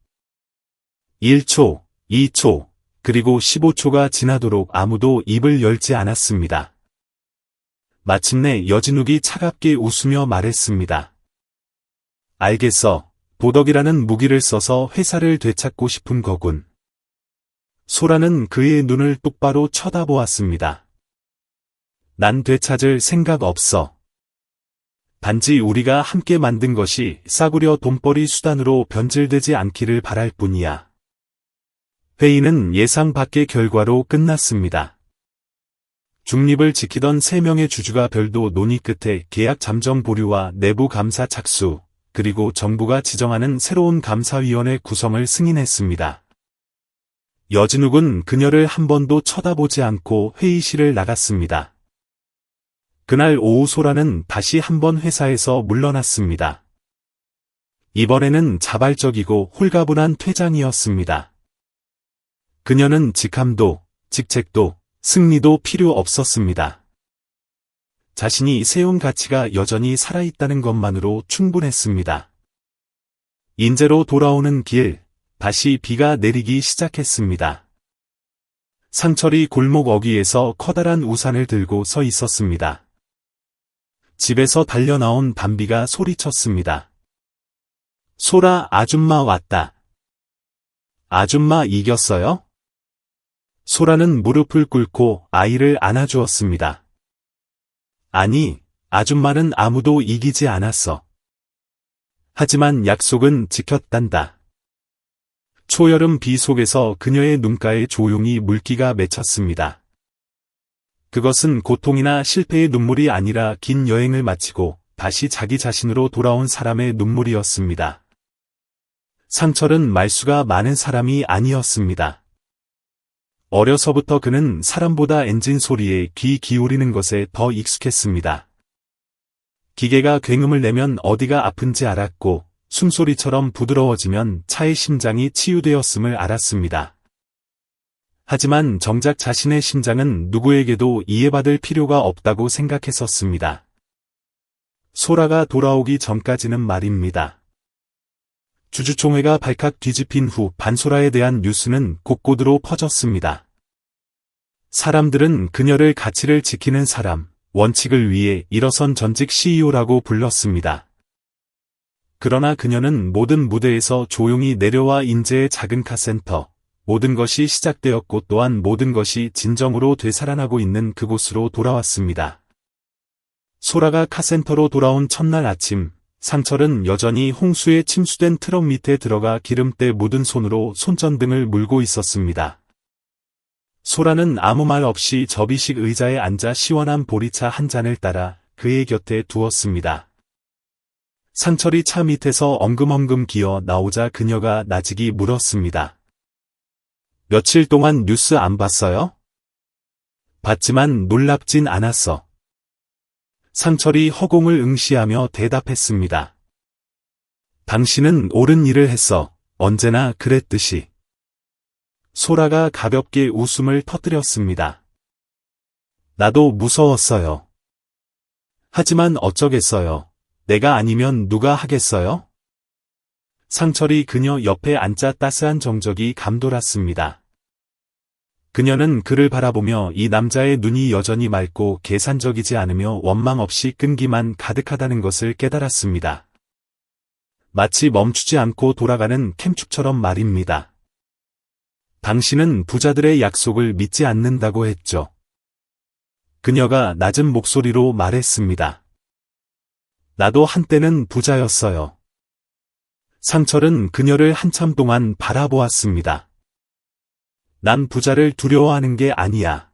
1초, 2초, 그리고 15초가 지나도록 아무도 입을 열지 않았습니다. 마침내 여진욱이 차갑게 웃으며 말했습니다. 알겠어. 도덕이라는 무기를 써서 회사를 되찾고 싶은 거군. 소라는 그의 눈을 똑바로 쳐다보았습니다. 난 되찾을 생각 없어. 단지 우리가 함께 만든 것이 싸구려 돈벌이 수단으로 변질되지 않기를 바랄 뿐이야. 회의는 예상 밖의 결과로 끝났습니다. 중립을 지키던 3명의 주주가 별도 논의 끝에 계약 잠정 보류와 내부 감사 착수, 그리고 정부가 지정하는 새로운 감사위원회 구성을 승인했습니다. 여진욱은 그녀를 한 번도 쳐다보지 않고 회의실을 나갔습니다. 그날 오후 소라는 다시 한번 회사에서 물러났습니다. 이번에는 자발적이고 홀가분한 퇴장이었습니다. 그녀는 직함도, 직책도, 승리도 필요 없었습니다. 자신이 세운 가치가 여전히 살아있다는 것만으로 충분했습니다. 인제로 돌아오는 길, 다시 비가 내리기 시작했습니다. 상철이 골목 어귀에서 커다란 우산을 들고 서 있었습니다. 집에서 달려나온 담비가 소리쳤습니다. 소라 아줌마 왔다. 아줌마 이겼어요? 소라는 무릎을 꿇고 아이를 안아주었습니다. 아니, 아줌마는 아무도 이기지 않았어. 하지만 약속은 지켰단다. 초여름 비 속에서 그녀의 눈가에 조용히 물기가 맺혔습니다. 그것은 고통이나 실패의 눈물이 아니라 긴 여행을 마치고 다시 자기 자신으로 돌아온 사람의 눈물이었습니다. 상철은 말수가 많은 사람이 아니었습니다. 어려서부터 그는 사람보다 엔진 소리에 귀 기울이는 것에 더 익숙했습니다. 기계가 굉음을 내면 어디가 아픈지 알았고 숨소리처럼 부드러워지면 차의 심장이 치유되었음을 알았습니다. 하지만 정작 자신의 심장은 누구에게도 이해받을 필요가 없다고 생각했었습니다. 소라가 돌아오기 전까지는 말입니다. 주주총회가 발칵 뒤집힌 후 반소라에 대한 뉴스는 곳곳으로 퍼졌습니다. 사람들은 그녀를 가치를 지키는 사람, 원칙을 위해 일어선 전직 CEO라고 불렀습니다. 그러나 그녀는 모든 무대에서 조용히 내려와 인재의 작은 카센터, 모든 것이 시작되었고 또한 모든 것이 진정으로 되살아나고 있는 그곳으로 돌아왔습니다. 소라가 카센터로 돌아온 첫날 아침, 상철은 여전히 홍수에 침수된 트럭 밑에 들어가 기름때 묻은 손으로 손전등을 물고 있었습니다. 소라는 아무 말 없이 접이식 의자에 앉아 시원한 보리차 한 잔을 따라 그의 곁에 두었습니다. 상철이 차 밑에서 엉금엉금 기어 나오자 그녀가 나직이 물었습니다. 며칠 동안 뉴스 안 봤어요? 봤지만 놀랍진 않았어. 상철이 허공을 응시하며 대답했습니다. 당신은 옳은 일을 했어. 언제나 그랬듯이. 소라가 가볍게 웃음을 터뜨렸습니다. 나도 무서웠어요. 하지만 어쩌겠어요. 내가 아니면 누가 하겠어요? 상철이 그녀 옆에 앉자 따스한 정적이 감돌았습니다. 그녀는 그를 바라보며 이 남자의 눈이 여전히 맑고 계산적이지 않으며 원망 없이 끈기만 가득하다는 것을 깨달았습니다. 마치 멈추지 않고 돌아가는 캠축처럼 말입니다. 당신은 부자들의 약속을 믿지 않는다고 했죠. 그녀가 낮은 목소리로 말했습니다. 나도 한때는 부자였어요. 상철은 그녀를 한참 동안 바라보았습니다. 난 부자를 두려워하는 게 아니야.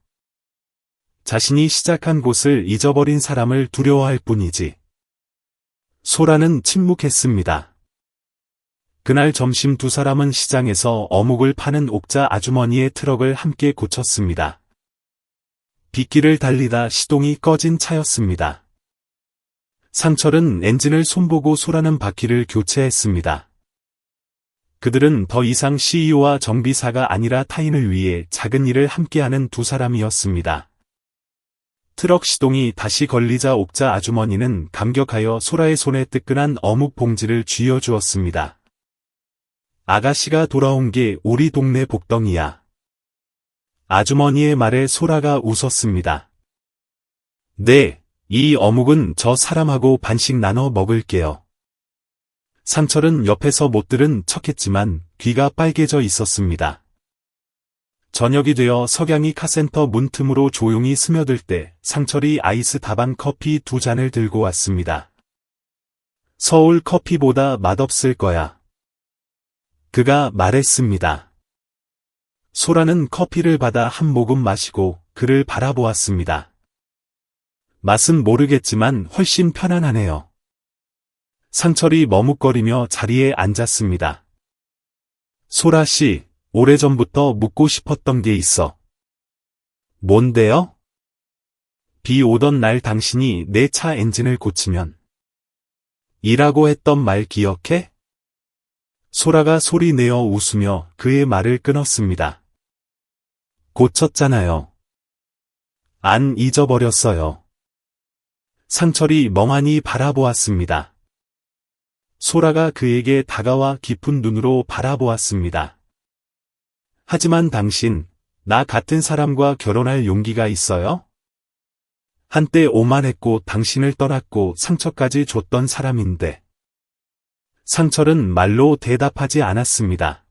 자신이 시작한 곳을 잊어버린 사람을 두려워할 뿐이지. 소라는 침묵했습니다. 그날 점심 두 사람은 시장에서 어묵을 파는 옥자 아주머니의 트럭을 함께 고쳤습니다. 빗길을 달리다 시동이 꺼진 차였습니다. 상철은 엔진을 손보고 소라는 바퀴를 교체했습니다. 그들은 더 이상 CEO와 정비사가 아니라 타인을 위해 작은 일을 함께하는 두 사람이었습니다. 트럭 시동이 다시 걸리자 옥자 아주머니는 감격하여 소라의 손에 뜨끈한 어묵 봉지를 쥐어주었습니다. 아가씨가 돌아온 게 우리 동네 복덩이야. 아주머니의 말에 소라가 웃었습니다. 네, 이 어묵은 저 사람하고 반씩 나눠 먹을게요. 상철은 옆에서 못 들은 척했지만 귀가 빨개져 있었습니다. 저녁이 되어 석양이 카센터 문틈으로 조용히 스며들 때 상철이 아이스 다방 커피 두 잔을 들고 왔습니다. 서울 커피보다 맛없을 거야. 그가 말했습니다. 소라는 커피를 받아 한 모금 마시고 그를 바라보았습니다. 맛은 모르겠지만 훨씬 편안하네요. 상철이 머뭇거리며 자리에 앉았습니다. 소라 씨, 오래전부터 묻고 싶었던 게 있어. 뭔데요? 비 오던 날 당신이 내 차 엔진을 고치면 이라고 했던 말 기억해? 소라가 소리 내어 웃으며 그의 말을 끊었습니다. 고쳤잖아요. 안 잊어버렸어요. 상철이 멍하니 바라보았습니다. 소라가 그에게 다가와 깊은 눈으로 바라보았습니다. 하지만 당신, 나 같은 사람과 결혼할 용기가 있어요? 한때 오만했고 당신을 떠났고 상처까지 줬던 사람인데. 상철은 말로 대답하지 않았습니다.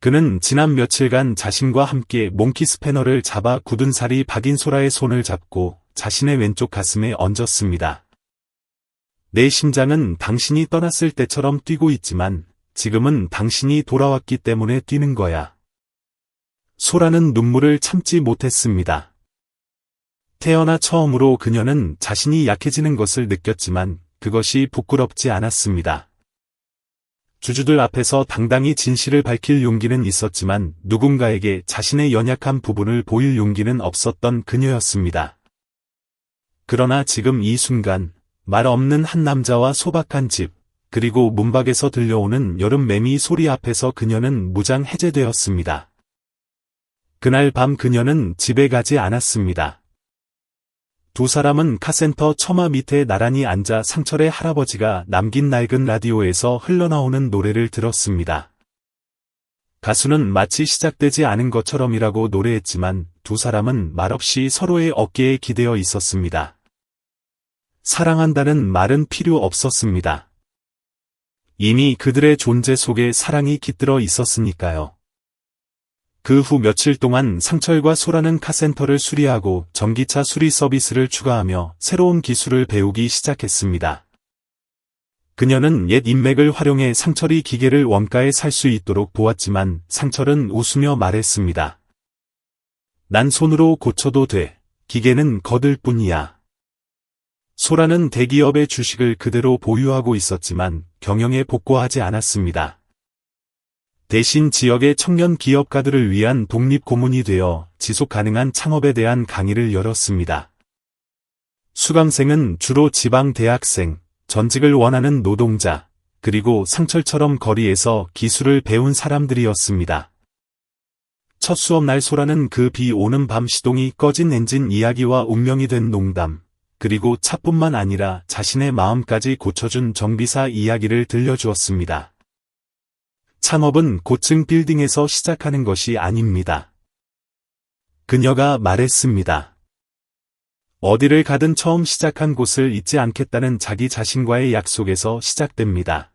그는 지난 며칠간 자신과 함께 몽키 스패너를 잡아 굳은 살이 박인 소라의 손을 잡고 자신의 왼쪽 가슴에 얹었습니다. 내 심장은 당신이 떠났을 때처럼 뛰고 있지만 지금은 당신이 돌아왔기 때문에 뛰는 거야. 소라는 눈물을 참지 못했습니다. 태어나 처음으로 그녀는 자신이 약해지는 것을 느꼈지만 그것이 부끄럽지 않았습니다. 주주들 앞에서 당당히 진실을 밝힐 용기는 있었지만 누군가에게 자신의 연약한 부분을 보일 용기는 없었던 그녀였습니다. 그러나 지금 이 순간 말 없는 한 남자와 소박한 집, 그리고 문밖에서 들려오는 여름 매미 소리 앞에서 그녀는 무장해제되었습니다. 그날 밤 그녀는 집에 가지 않았습니다. 두 사람은 카센터 처마 밑에 나란히 앉아 상철의 할아버지가 남긴 낡은 라디오에서 흘러나오는 노래를 들었습니다. 가수는 마치 시작되지 않은 것처럼이라고 노래했지만 두 사람은 말없이 서로의 어깨에 기대어 있었습니다. 사랑한다는 말은 필요 없었습니다. 이미 그들의 존재 속에 사랑이 깃들어 있었으니까요. 그 후 며칠 동안 상철과 소라는 카센터를 수리하고 전기차 수리 서비스를 추가하며 새로운 기술을 배우기 시작했습니다. 그녀는 옛 인맥을 활용해 상철이 기계를 원가에 살 수 있도록 도왔지만 상철은 웃으며 말했습니다. 난 손으로 고쳐도 돼. 기계는 거들 뿐이야. 소라는 대기업의 주식을 그대로 보유하고 있었지만 경영에 복구하지 않았습니다. 대신 지역의 청년 기업가들을 위한 독립 고문이 되어 지속 가능한 창업에 대한 강의를 열었습니다. 수강생은 주로 지방 대학생, 전직을 원하는 노동자, 그리고 상철처럼 거리에서 기술을 배운 사람들이었습니다. 첫 수업 날 소라는 그 비 오는 밤 시동이 꺼진 엔진 이야기와 운명이 된 농담, 그리고 차뿐만 아니라 자신의 마음까지 고쳐준 정비사 이야기를 들려주었습니다. 창업은 고층 빌딩에서 시작하는 것이 아닙니다. 그녀가 말했습니다. 어디를 가든 처음 시작한 곳을 잊지 않겠다는 자기 자신과의 약속에서 시작됩니다.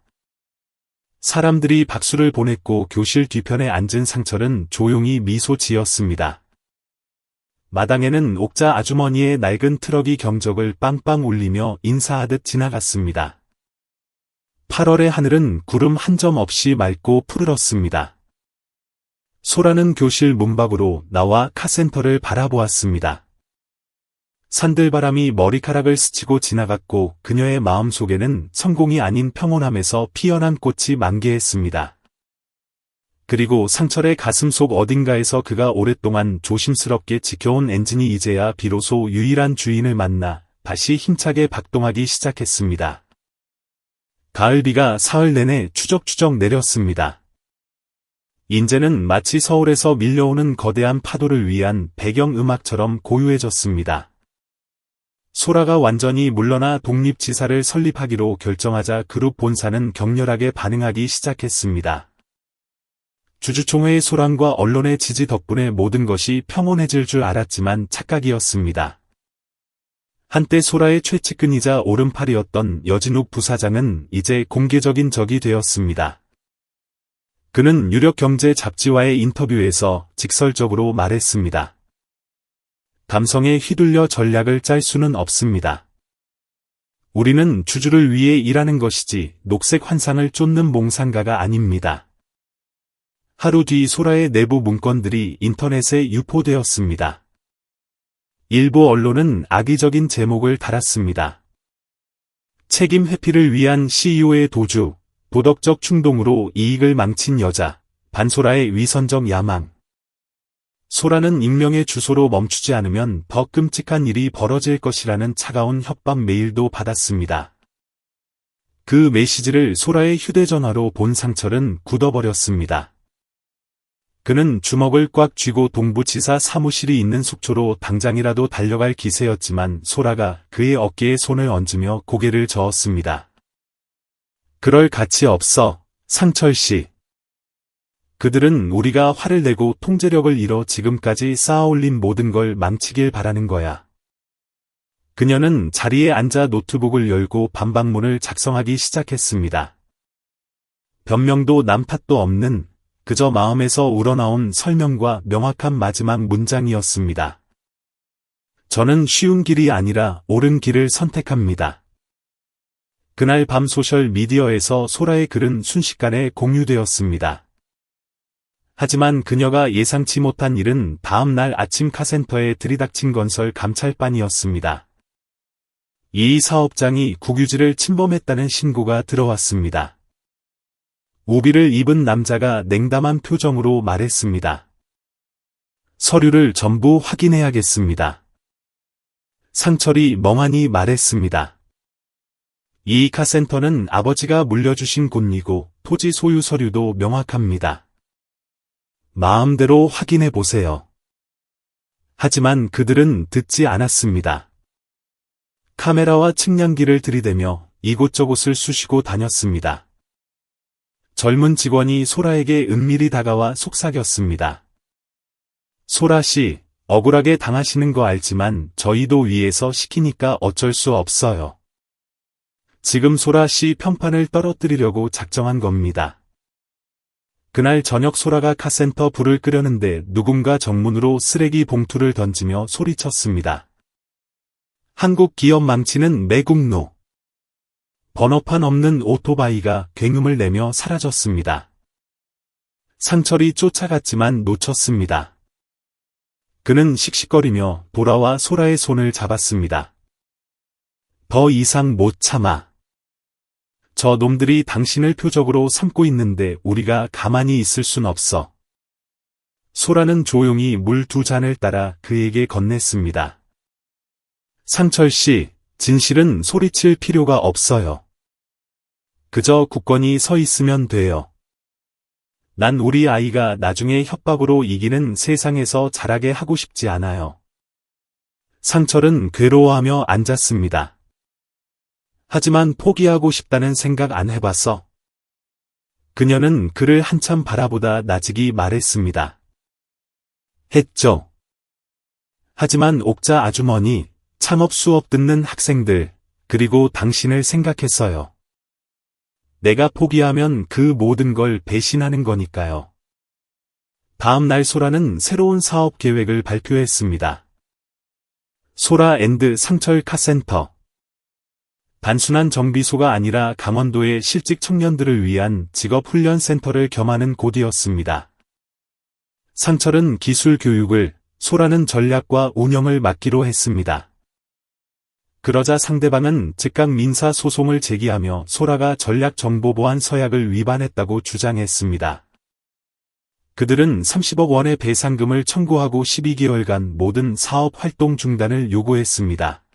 사람들이 박수를 보냈고 교실 뒤편에 앉은 상철은 조용히 미소 지었습니다. 마당에는 옥자 아주머니의 낡은 트럭이 경적을 빵빵 울리며 인사하듯 지나갔습니다. 8월의 하늘은 구름 한 점 없이 맑고 푸르렀습니다. 소라는 교실 문 밖으로 나와 카센터를 바라보았습니다. 산들바람이 머리카락을 스치고 지나갔고 그녀의 마음속에는 성공이 아닌 평온함에서 피어난 꽃이 만개했습니다. 그리고 상철의 가슴속 어딘가에서 그가 오랫동안 조심스럽게 지켜온 엔진이 이제야 비로소 유일한 주인을 만나 다시 힘차게 박동하기 시작했습니다. 가을비가 사흘 내내 추적추적 내렸습니다. 인제는 마치 서울에서 밀려오는 거대한 파도를 위한 배경음악처럼 고요해졌습니다. 소라가 완전히 물러나 독립지사를 설립하기로 결정하자 그룹 본사는 격렬하게 반응하기 시작했습니다. 주주총회의 소란과 언론의 지지 덕분에 모든 것이 평온해질 줄 알았지만 착각이었습니다. 한때 소라의 최측근이자 오른팔이었던 여진욱 부사장은 이제 공개적인 적이 되었습니다. 그는 유력 경제 잡지와의 인터뷰에서 직설적으로 말했습니다. 감성에 휘둘려 전략을 짤 수는 없습니다. 우리는 주주를 위해 일하는 것이지 녹색 환상을 쫓는 몽상가가 아닙니다. 하루 뒤 소라의 내부 문건들이 인터넷에 유포되었습니다. 일부 언론은 악의적인 제목을 달았습니다. 책임 회피를 위한 CEO의 도주, 도덕적 충동으로 이익을 망친 여자, 반소라의 위선적 야망. 소라는 익명의 주소로 멈추지 않으면 더 끔찍한 일이 벌어질 것이라는 차가운 협박 메일도 받았습니다. 그 메시지를 소라의 휴대전화로 본 상철은 굳어버렸습니다. 그는 주먹을 꽉 쥐고 동부지사 사무실이 있는 속초로 당장이라도 달려갈 기세였지만 소라가 그의 어깨에 손을 얹으며 고개를 저었습니다. 그럴 가치 없어, 상철 씨. 그들은 우리가 화를 내고 통제력을 잃어 지금까지 쌓아올린 모든 걸 망치길 바라는 거야. 그녀는 자리에 앉아 노트북을 열고 반박문을 작성하기 시작했습니다. 변명도 남탓도 없는 그저 마음에서 우러나온 설명과 명확한 마지막 문장이었습니다. 저는 쉬운 길이 아니라 옳은 길을 선택합니다. 그날 밤 소셜 미디어에서 소라의 글은 순식간에 공유되었습니다. 하지만 그녀가 예상치 못한 일은 다음 날 아침 카센터에 들이닥친 건설 감찰반이었습니다. 이 사업장이 국유지를 침범했다는 신고가 들어왔습니다. 우비를 입은 남자가 냉담한 표정으로 말했습니다. 서류를 전부 확인해야겠습니다. 상철이 멍하니 말했습니다. 이 카센터는 아버지가 물려주신 곳이고 토지 소유 서류도 명확합니다. 마음대로 확인해 보세요. 하지만 그들은 듣지 않았습니다. 카메라와 측량기를 들이대며 이곳저곳을 쑤시고 다녔습니다. 젊은 직원이 소라에게 은밀히 다가와 속삭였습니다. 소라 씨, 억울하게 당하시는 거 알지만 저희도 위에서 시키니까 어쩔 수 없어요. 지금 소라 씨 편판을 떨어뜨리려고 작정한 겁니다. 그날 저녁 소라가 카센터 불을 끄려는데 누군가 정문으로 쓰레기 봉투를 던지며 소리쳤습니다. 한국 기업 망치는 매국노. 번호판 없는 오토바이가 굉음을 내며 사라졌습니다. 상철이 쫓아갔지만 놓쳤습니다. 그는 씩씩거리며 돌아와 소라의 손을 잡았습니다. 더 이상 못 참아. 저 놈들이 당신을 표적으로 삼고 있는데 우리가 가만히 있을 순 없어. 소라는 조용히 물 2잔을 따라 그에게 건넸습니다. 상철 씨, 진실은 소리칠 필요가 없어요. 그저 굳건히 서 있으면 돼요. 난 우리 아이가 나중에 협박으로 이기는 세상에서 자라게 하고 싶지 않아요. 상철은 괴로워하며 앉았습니다. 하지만 포기하고 싶다는 생각 안 해봤어. 그녀는 그를 한참 바라보다 나직이 말했습니다. 했죠. 하지만 옥자 아주머니, 창업 수업 듣는 학생들, 그리고 당신을 생각했어요. 내가 포기하면 그 모든 걸 배신하는 거니까요. 다음 날 소라는 새로운 사업 계획을 발표했습니다. 소라 앤드 상철 카센터. 단순한 정비소가 아니라 강원도의 실직 청년들을 위한 직업훈련센터를 겸하는 곳이었습니다. 상철은 기술 교육을, 소라는 전략과 운영을 맡기로 했습니다. 그러자 상대방은 즉각 민사 소송을 제기하며 소라가 전략정보보안 서약을 위반했다고 주장했습니다. 그들은 30억 원의 배상금을 청구하고 12개월간 모든 사업 활동 중단을 요구했습니다.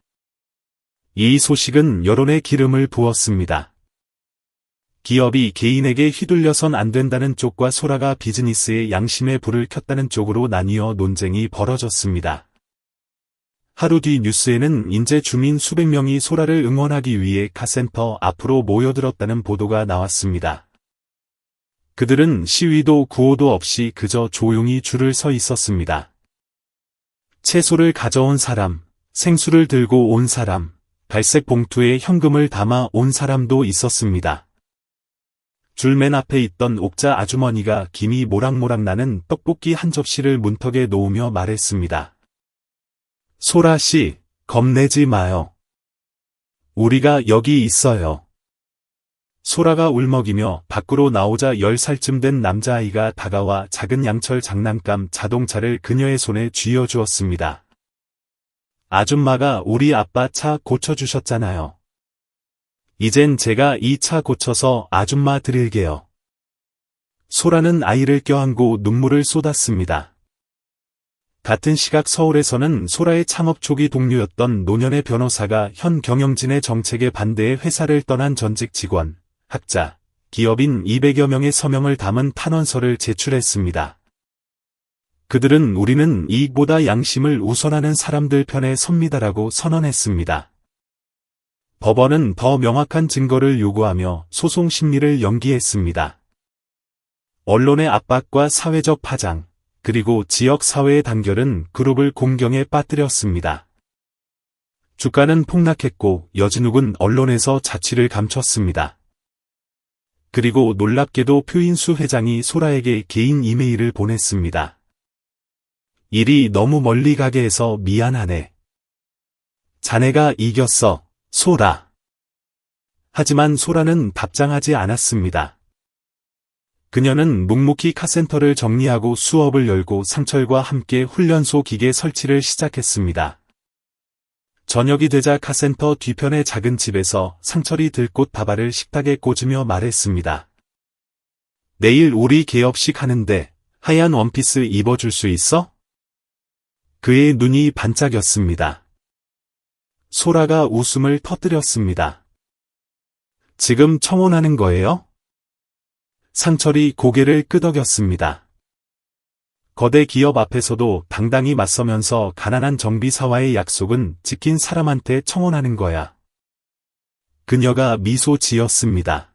이 소식은 여론에 기름을 부었습니다. 기업이 개인에게 휘둘려선 안 된다는 쪽과 소라가 비즈니스의 양심에 불을 켰다는 쪽으로 나뉘어 논쟁이 벌어졌습니다. 하루 뒤 뉴스에는 인제 주민 수백 명이 소라를 응원하기 위해 카센터 앞으로 모여들었다는 보도가 나왔습니다. 그들은 시위도 구호도 없이 그저 조용히 줄을 서 있었습니다. 채소를 가져온 사람, 생수를 들고 온 사람, 갈색 봉투에 현금을 담아 온 사람도 있었습니다. 줄 맨 앞에 있던 옥자 아주머니가 김이 모락모락 나는 떡볶이 한 접시를 문턱에 놓으며 말했습니다. 소라 씨, 겁내지 마요. 우리가 여기 있어요. 소라가 울먹이며 밖으로 나오자 10살쯤 된 남자아이가 다가와 작은 양철 장난감 자동차를 그녀의 손에 쥐어주었습니다. 아줌마가 우리 아빠 차 고쳐주셨잖아요. 이젠 제가 이 차 고쳐서 아줌마 드릴게요. 소라는 아이를 껴안고 눈물을 쏟았습니다. 같은 시각 서울에서는 소라의 창업 초기 동료였던 노년의 변호사가 현 경영진의 정책에 반대해 회사를 떠난 전직 직원, 학자, 기업인 200여 명의 서명을 담은 탄원서를 제출했습니다. 그들은 우리는 이익보다 양심을 우선하는 사람들 편에 섭니다라고 선언했습니다. 법원은 더 명확한 증거를 요구하며 소송 심리를 연기했습니다. 언론의 압박과 사회적 파장, 그리고 지역 사회의 단결은 그룹을 공경에 빠뜨렸습니다. 주가는 폭락했고 여진욱은 언론에서 자취를 감췄습니다. 그리고 놀랍게도 표인수 회장이 소라에게 개인 이메일을 보냈습니다. 일이 너무 멀리 가게 해서 미안하네. 자네가 이겼어, 소라. 하지만 소라는 답장하지 않았습니다. 그녀는 묵묵히 카센터를 정리하고 수업을 열고 상철과 함께 훈련소 기계 설치를 시작했습니다. 저녁이 되자 카센터 뒤편의 작은 집에서 상철이 들꽃 다발을 식탁에 꽂으며 말했습니다. 내일 우리 개업식 하는데 하얀 원피스 입어줄 수 있어? 그의 눈이 반짝였습니다. 소라가 웃음을 터뜨렸습니다. 지금 청혼하는 거예요? 상철이 고개를 끄덕였습니다. 거대 기업 앞에서도 당당히 맞서면서 가난한 정비사와의 약속은 지킨 사람한테 청혼하는 거야. 그녀가 미소 지었습니다.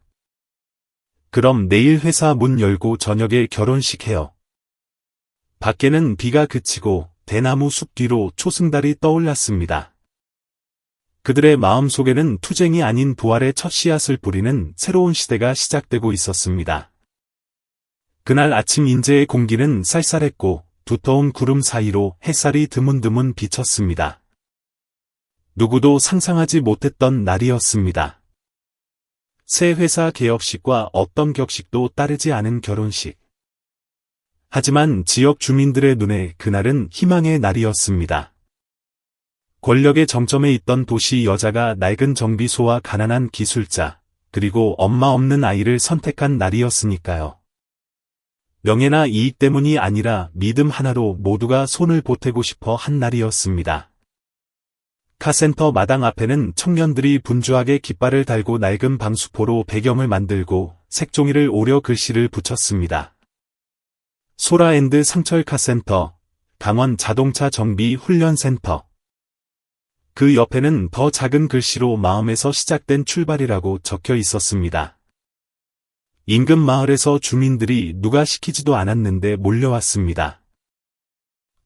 그럼 내일 회사 문 열고 저녁에 결혼식 해요. 밖에는 비가 그치고 대나무 숲 뒤로 초승달이 떠올랐습니다. 그들의 마음속에는 투쟁이 아닌 부활의 첫 씨앗을 뿌리는 새로운 시대가 시작되고 있었습니다. 그날 아침 인제의 공기는 쌀쌀했고 두터운 구름 사이로 햇살이 드문드문 비쳤습니다. 누구도 상상하지 못했던 날이었습니다. 새 회사 개업식과 어떤 격식도 따르지 않은 결혼식. 하지만 지역 주민들의 눈에 그날은 희망의 날이었습니다. 권력의 정점에 있던 도시 여자가 낡은 정비소와 가난한 기술자, 그리고 엄마 없는 아이를 선택한 날이었으니까요. 명예나 이익 때문이 아니라 믿음 하나로 모두가 손을 보태고 싶어 한 날이었습니다. 카센터 마당 앞에는 청년들이 분주하게 깃발을 달고 낡은 방수포로 배경을 만들고 색종이를 오려 글씨를 붙였습니다. 소라앤드 상철 카센터, 강원 자동차 정비 훈련센터. 그 옆에는 더 작은 글씨로 마음에서 시작된 출발이라고 적혀 있었습니다. 인근 마을에서 주민들이 누가 시키지도 않았는데 몰려왔습니다.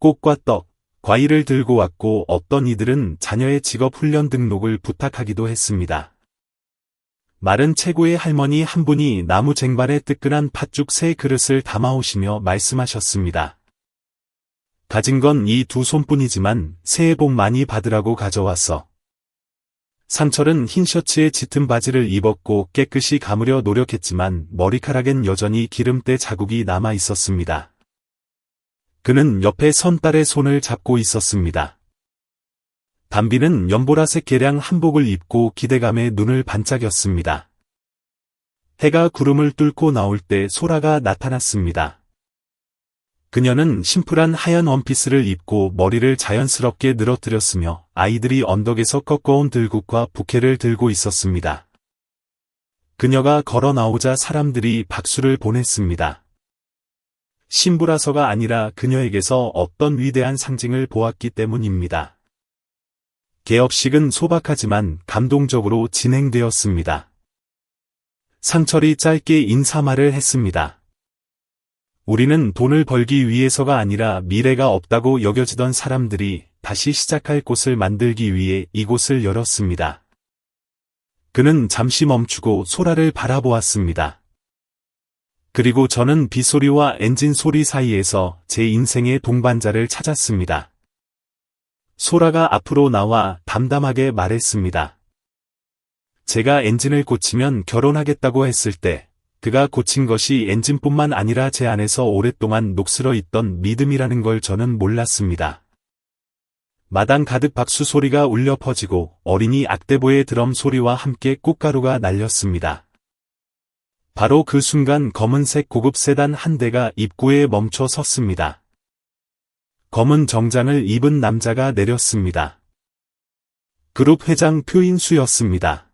꽃과 떡, 과일을 들고 왔고 어떤 이들은 자녀의 직업 훈련 등록을 부탁하기도 했습니다. 마른 체구의 할머니 한 분이 나무 쟁반에 뜨끈한 팥죽 3그릇을 담아오시며 말씀하셨습니다. 가진 건 이 2손뿐이지만 새해 복 많이 받으라고 가져왔어. 상철은 흰 셔츠에 짙은 바지를 입었고 깨끗이 감으려 노력했지만 머리카락엔 여전히 기름때 자국이 남아 있었습니다. 그는 옆에 선 딸의 손을 잡고 있었습니다. 담비는 연보라색 개량 한복을 입고 기대감에 눈을 반짝였습니다. 해가 구름을 뚫고 나올 때 소라가 나타났습니다. 그녀는 심플한 하얀 원피스를 입고 머리를 자연스럽게 늘어뜨렸으며 아이들이 언덕에서 꺾어온 들국과 부케를 들고 있었습니다. 그녀가 걸어 나오자 사람들이 박수를 보냈습니다. 신부라서가 아니라 그녀에게서 어떤 위대한 상징을 보았기 때문입니다. 개업식은 소박하지만 감동적으로 진행되었습니다. 상철이 짧게 인사말을 했습니다. 우리는 돈을 벌기 위해서가 아니라 미래가 없다고 여겨지던 사람들이 다시 시작할 곳을 만들기 위해 이곳을 열었습니다. 그는 잠시 멈추고 소라를 바라보았습니다. 그리고 저는 빗소리와 엔진 소리 사이에서 제 인생의 동반자를 찾았습니다. 소라가 앞으로 나와 담담하게 말했습니다. 제가 엔진을 고치면 결혼하겠다고 했을 때 그가 고친 것이 엔진뿐만 아니라 제 안에서 오랫동안 녹슬어 있던 믿음이라는 걸 저는 몰랐습니다. 마당 가득 박수 소리가 울려 퍼지고 어린이 악대보의 드럼 소리와 함께 꽃가루가 날렸습니다. 바로 그 순간 검은색 고급 세단 한 대가 입구에 멈춰 섰습니다. 검은 정장을 입은 남자가 내렸습니다. 그룹 회장 표인수였습니다.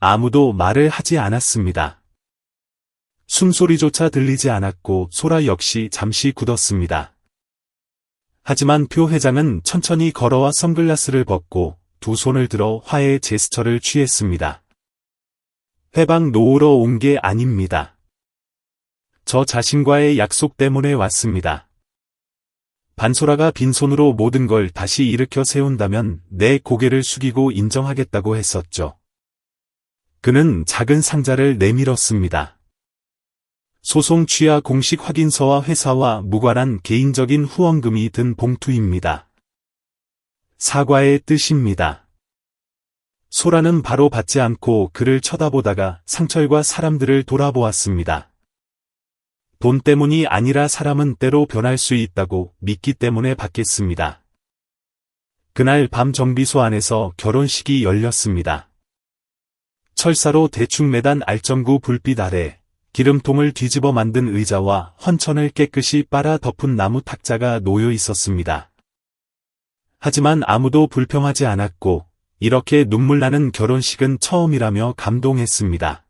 아무도 말을 하지 않았습니다. 숨소리조차 들리지 않았고 소라 역시 잠시 굳었습니다. 하지만 표 회장은 천천히 걸어와 선글라스를 벗고 두 손을 들어 화해의 제스처를 취했습니다. 회방 놓으러 온 게 아닙니다. 저 자신과의 약속 때문에 왔습니다. 반소라가 빈손으로 모든 걸 다시 일으켜 세운다면 내 고개를 숙이고 인정하겠다고 했었죠. 그는 작은 상자를 내밀었습니다. 소송 취하 공식 확인서와 회사와 무관한 개인적인 후원금이 든 봉투입니다. 사과의 뜻입니다. 소라는 바로 받지 않고 그를 쳐다보다가 상철과 사람들을 돌아보았습니다. 돈 때문이 아니라 사람은 때로 변할 수 있다고 믿기 때문에 받겠습니다. 그날 밤 정비소 안에서 결혼식이 열렸습니다. 철사로 대충 매단 알전구 불빛 아래 기름통을 뒤집어 만든 의자와 헌천을 깨끗이 빨아 덮은 나무 탁자가 놓여 있었습니다. 하지만 아무도 불평하지 않았고 이렇게 눈물 나는 결혼식은 처음이라며 감동했습니다.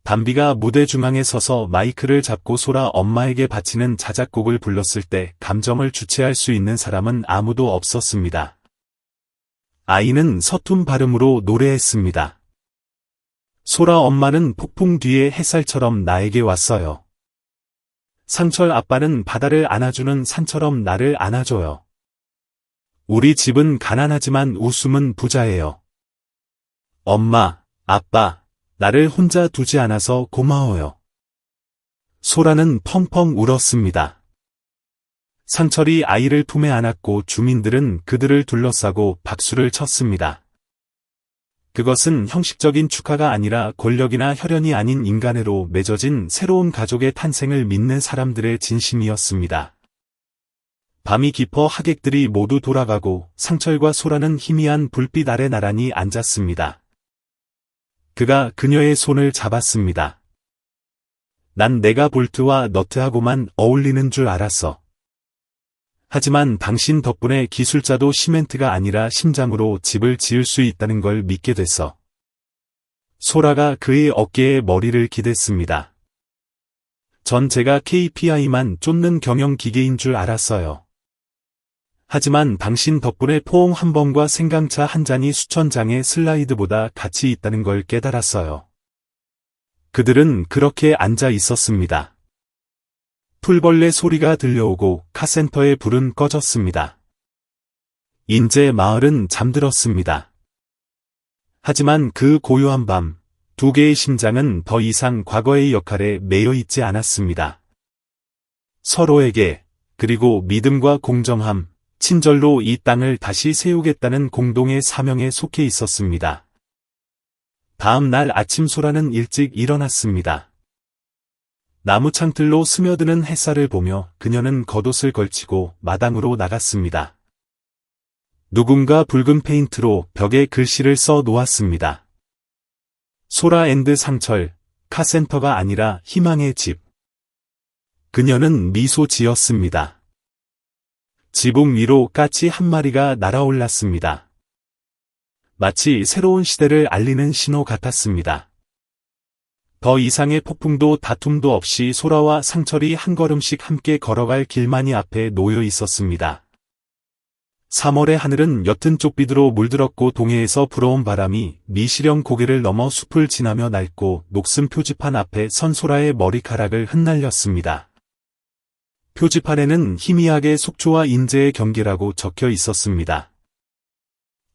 담비가 무대 중앙에 서서 마이크를 잡고 소라 엄마에게 바치는 자작곡을 불렀을 때 감정을 주체할 수 있는 사람은 아무도 없었습니다. 아이는 서툰 발음으로 노래했습니다. 소라 엄마는 폭풍 뒤의 햇살처럼 나에게 왔어요. 상철 아빠는 바다를 안아주는 산처럼 나를 안아줘요. 우리 집은 가난하지만 웃음은 부자예요. 엄마, 아빠, 나를 혼자 두지 않아서 고마워요. 소라는 펑펑 울었습니다. 상철이 아이를 품에 안았고 주민들은 그들을 둘러싸고 박수를 쳤습니다. 그것은 형식적인 축하가 아니라 권력이나 혈연이 아닌 인간애로 맺어진 새로운 가족의 탄생을 믿는 사람들의 진심이었습니다. 밤이 깊어 하객들이 모두 돌아가고 상철과 소라는 희미한 불빛 아래 나란히 앉았습니다. 그가 그녀의 손을 잡았습니다. 난 내가 볼트와 너트하고만 어울리는 줄 알았어. 하지만 당신 덕분에 기술자도 시멘트가 아니라 심장으로 집을 지을 수 있다는 걸 믿게 됐어. 소라가 그의 어깨에 머리를 기댔습니다. 전 제가 KPI만 쫓는 경영 기계인 줄 알았어요. 하지만 당신 덕분에 포옹 한 번과 생강차 한 잔이 수천 장의 슬라이드보다 가치 있다는 걸 깨달았어요. 그들은 그렇게 앉아 있었습니다. 풀벌레 소리가 들려오고 카센터의 불은 꺼졌습니다. 인제 마을은 잠들었습니다. 하지만 그 고요한 밤, 두 개의 심장은 더 이상 과거의 역할에 매여 있지 않았습니다. 서로에게, 그리고 믿음과 공정함, 친절로 이 땅을 다시 세우겠다는 공동의 사명에 속해 있었습니다. 다음 날 아침 소라는 일찍 일어났습니다. 나무 창틀로 스며드는 햇살을 보며 그녀는 겉옷을 걸치고 마당으로 나갔습니다. 누군가 붉은 페인트로 벽에 글씨를 써 놓았습니다. 소라 앤드 상철, 카센터가 아니라 희망의 집. 그녀는 미소 지었습니다. 지붕 위로 까치 한 마리가 날아올랐습니다. 마치 새로운 시대를 알리는 신호 같았습니다. 더 이상의 폭풍도 다툼도 없이 소라와 상철이 한 걸음씩 함께 걸어갈 길만이 앞에 놓여 있었습니다. 3월의 하늘은 옅은 쪽빛으로 물들었고 동해에서 불어온 바람이 미시령 고개를 넘어 숲을 지나며 낡고 녹슨 표지판 앞에 선 소라의 머리카락을 흩날렸습니다. 표지판에는 희미하게 속초와 인제의 경계라고 적혀 있었습니다.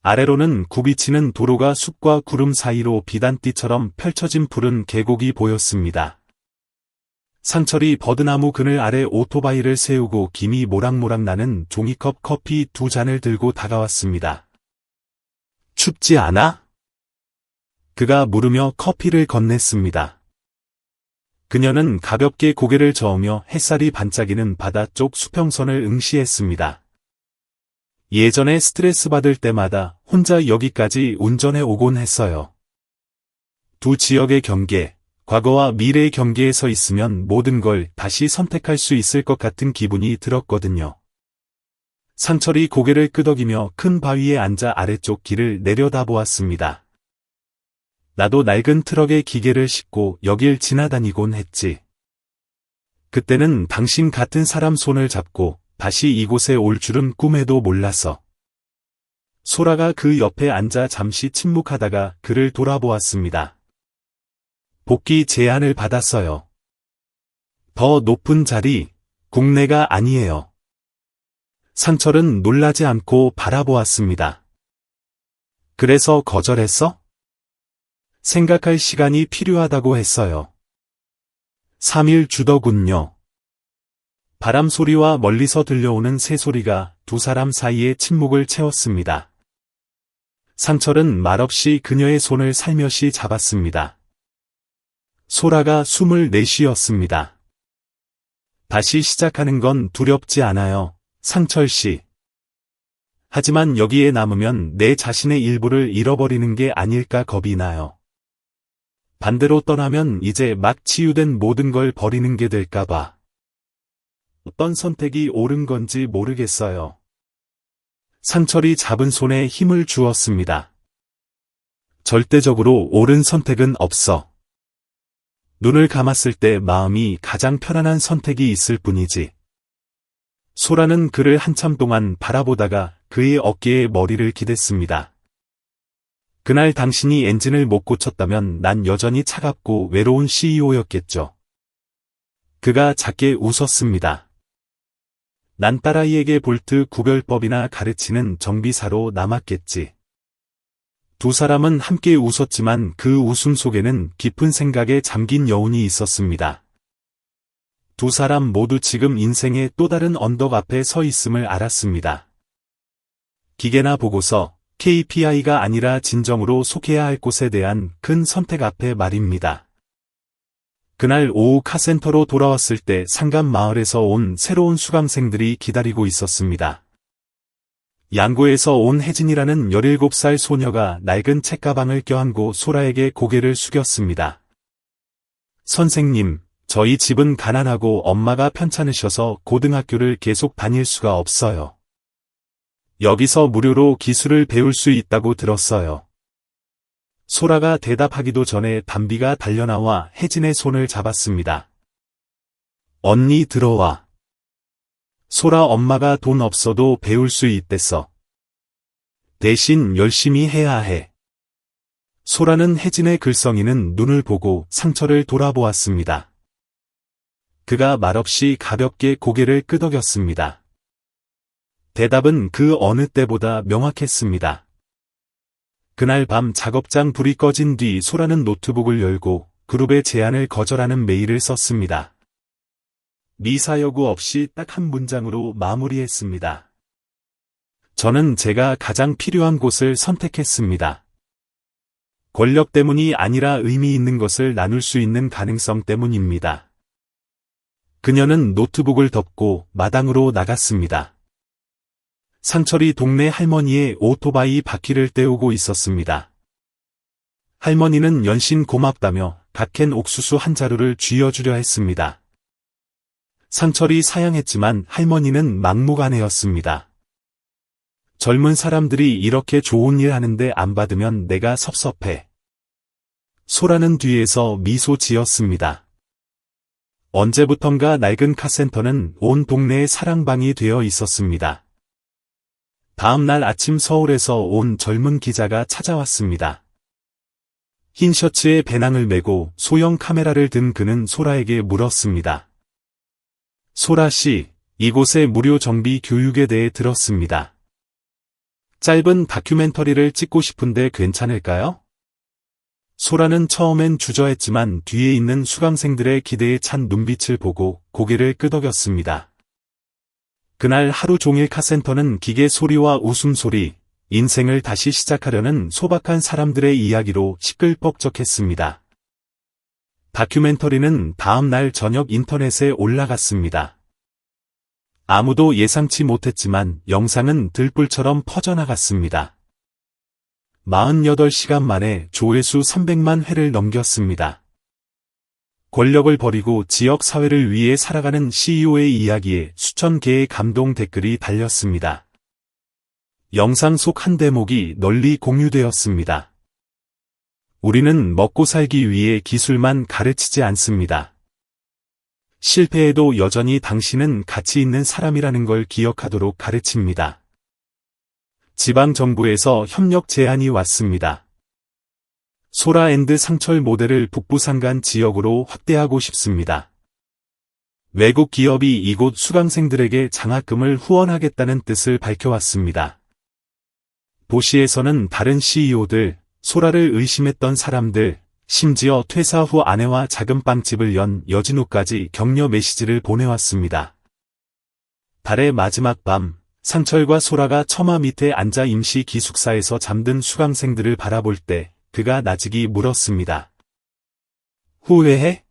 아래로는 굽이치는 도로가 숲과 구름 사이로 비단띠처럼 펼쳐진 푸른 계곡이 보였습니다. 상철이 버드나무 그늘 아래 오토바이를 세우고 김이 모락모락 나는 종이컵 커피 2잔을 들고 다가왔습니다. 춥지 않아? 그가 물으며 커피를 건넸습니다. 그녀는 가볍게 고개를 저으며 햇살이 반짝이는 바다 쪽 수평선을 응시했습니다. 예전에 스트레스 받을 때마다 혼자 여기까지 운전해 오곤 했어요. 두 지역의 경계, 과거와 미래의 경계에 서 있으면 모든 걸 다시 선택할 수 있을 것 같은 기분이 들었거든요. 상철이 고개를 끄덕이며 큰 바위에 앉아 아래쪽 길을 내려다보았습니다. 나도 낡은 트럭에 기계를 싣고 여길 지나다니곤 했지. 그때는 당신 같은 사람 손을 잡고 다시 이곳에 올 줄은 꿈에도 몰랐어. 소라가 그 옆에 앉아 잠시 침묵하다가 그를 돌아보았습니다. 복귀 제안을 받았어요. 더 높은 자리, 국내가 아니에요. 상철은 놀라지 않고 바라보았습니다. 그래서 거절했어? 생각할 시간이 필요하다고 했어요. 3일 주더군요. 바람 소리와 멀리서 들려오는 새소리가 두 사람 사이의 침묵을 채웠습니다. 상철은 말없이 그녀의 손을 살며시 잡았습니다. 소라가 숨을 내쉬었습니다. 다시 시작하는 건 두렵지 않아요, 상철 씨. 하지만 여기에 남으면 내 자신의 일부를 잃어버리는 게 아닐까 겁이 나요. 반대로 떠나면 이제 막 치유된 모든 걸 버리는 게 될까봐. 어떤 선택이 옳은 건지 모르겠어요. 상철이 잡은 손에 힘을 주었습니다. 절대적으로 옳은 선택은 없어. 눈을 감았을 때 마음이 가장 편안한 선택이 있을 뿐이지. 소라는 그를 한참 동안 바라보다가 그의 어깨에 머리를 기댔습니다. 그날 당신이 엔진을 못 고쳤다면 난 여전히 차갑고 외로운 CEO였겠죠. 그가 작게 웃었습니다. 난 딸아이에게 볼트 구별법이나 가르치는 정비사로 남았겠지. 두 사람은 함께 웃었지만 그 웃음 속에는 깊은 생각에 잠긴 여운이 있었습니다. 두 사람 모두 지금 인생의 또 다른 언덕 앞에 서 있음을 알았습니다. 기계나 보고서, KPI가 아니라 진정으로 속해야 할 곳에 대한 큰 선택 앞에 말입니다. 그날 오후 카센터로 돌아왔을 때 상간 마을에서 온 새로운 수강생들이 기다리고 있었습니다. 양구에서 온 혜진이라는 17살 소녀가 낡은 책가방을 껴안고 소라에게 고개를 숙였습니다. 선생님, 저희 집은 가난하고 엄마가 편찮으셔서 고등학교를 계속 다닐 수가 없어요. 여기서 무료로 기술을 배울 수 있다고 들었어요. 소라가 대답하기도 전에 담비가 달려나와 혜진의 손을 잡았습니다. 언니 들어와. 소라 엄마가 돈 없어도 배울 수 있댔어. 대신 열심히 해야 해. 소라는 혜진의 글썽이는 눈을 보고 상처를 돌아보았습니다. 그가 말없이 가볍게 고개를 끄덕였습니다. 대답은 그 어느 때보다 명확했습니다. 그날 밤 작업장 불이 꺼진 뒤 소라는 노트북을 열고 그룹의 제안을 거절하는 메일을 썼습니다. 미사여구 없이 딱 한 문장으로 마무리했습니다. 저는 제가 가장 필요한 곳을 선택했습니다. 권력 때문이 아니라 의미 있는 것을 나눌 수 있는 가능성 때문입니다. 그녀는 노트북을 덮고 마당으로 나갔습니다. 상철이 동네 할머니의 오토바이 바퀴를 떼우고 있었습니다. 할머니는 연신 고맙다며 갓 캔 옥수수 한 자루를 쥐어주려 했습니다. 상철이 사양했지만 할머니는 막무가내였습니다. 젊은 사람들이 이렇게 좋은 일 하는데 안 받으면 내가 섭섭해. 소라는 뒤에서 미소 지었습니다. 언제부턴가 낡은 카센터는 온 동네의 사랑방이 되어 있었습니다. 다음 날 아침 서울에서 온 젊은 기자가 찾아왔습니다. 흰 셔츠에 배낭을 메고 소형 카메라를 든 그는 소라에게 물었습니다. 소라 씨, 이곳의 무료 정비 교육에 대해 들었습니다. 짧은 다큐멘터리를 찍고 싶은데 괜찮을까요? 소라는 처음엔 주저했지만 뒤에 있는 수강생들의 기대에 찬 눈빛을 보고 고개를 끄덕였습니다. 그날 하루 종일 카센터는 기계 소리와 웃음소리, 인생을 다시 시작하려는 소박한 사람들의 이야기로 시끌벅적했습니다. 다큐멘터리는 다음 날 저녁 인터넷에 올라갔습니다. 아무도 예상치 못했지만 영상은 들불처럼 퍼져나갔습니다. 48시간 만에 조회수 300만 회를 넘겼습니다. 권력을 버리고 지역 사회를 위해 살아가는 CEO의 이야기에 수천 개의 감동 댓글이 달렸습니다. 영상 속 한 대목이 널리 공유되었습니다. 우리는 먹고 살기 위해 기술만 가르치지 않습니다. 실패해도 여전히 당신은 가치 있는 사람이라는 걸 기억하도록 가르칩니다. 지방정부에서 협력 제안이 왔습니다. 소라 앤드 상철 모델을 북부산간 지역으로 확대하고 싶습니다. 외국 기업이 이곳 수강생들에게 장학금을 후원하겠다는 뜻을 밝혀왔습니다. 도시에서는 다른 CEO들, 소라를 의심했던 사람들, 심지어 퇴사 후 아내와 작은 빵집을 연 여진우까지 격려 메시지를 보내왔습니다. 달의 마지막 밤, 상철과 소라가 처마 밑에 앉아 임시 기숙사에서 잠든 수강생들을 바라볼 때 그가 나직이 물었습니다. 후회해?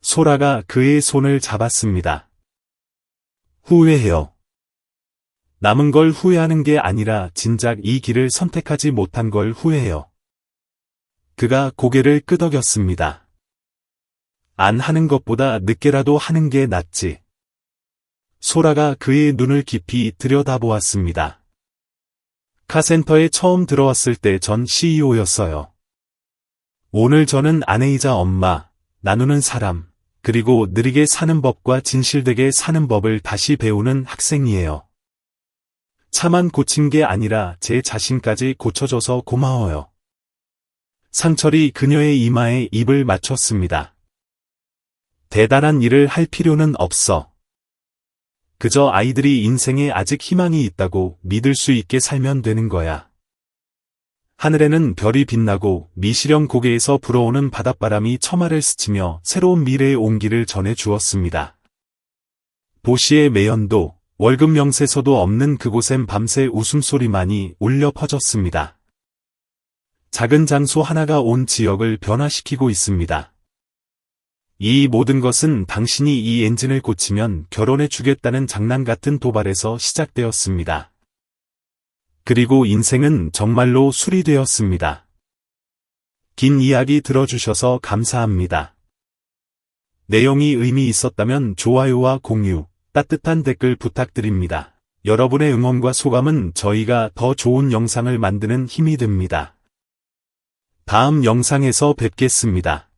소라가 그의 손을 잡았습니다. 후회해요. 남은 걸 후회하는 게 아니라 진작 이 길을 선택하지 못한 걸 후회해요. 그가 고개를 끄덕였습니다. 안 하는 것보다 늦게라도 하는 게 낫지. 소라가 그의 눈을 깊이 들여다보았습니다. 카센터에 처음 들어왔을 때 전 CEO였어요. 오늘 저는 아내이자 엄마, 나누는 사람, 그리고 느리게 사는 법과 진실되게 사는 법을 다시 배우는 학생이에요. 차만 고친 게 아니라 제 자신까지 고쳐줘서 고마워요. 상철이 그녀의 이마에 입을 맞췄습니다. 대단한 일을 할 필요는 없어. 그저 아이들이 인생에 아직 희망이 있다고 믿을 수 있게 살면 되는 거야. 하늘에는 별이 빛나고 미시령 고개에서 불어오는 바닷바람이 처마를 스치며 새로운 미래의 온기를 전해 주었습니다. 도시의 매연도 월급 명세서도 없는 그곳엔 밤새 웃음소리만이 울려 퍼졌습니다. 작은 장소 하나가 온 지역을 변화시키고 있습니다. 이 모든 것은 당신이 이 엔진을 고치면 결혼해 주겠다는 장난 같은 도발에서 시작되었습니다. 그리고 인생은 정말로 수리되었습니다. 긴 이야기 들어주셔서 감사합니다. 내용이 의미 있었다면 좋아요와 공유, 따뜻한 댓글 부탁드립니다. 여러분의 응원과 소감은 저희가 더 좋은 영상을 만드는 힘이 됩니다. 다음 영상에서 뵙겠습니다.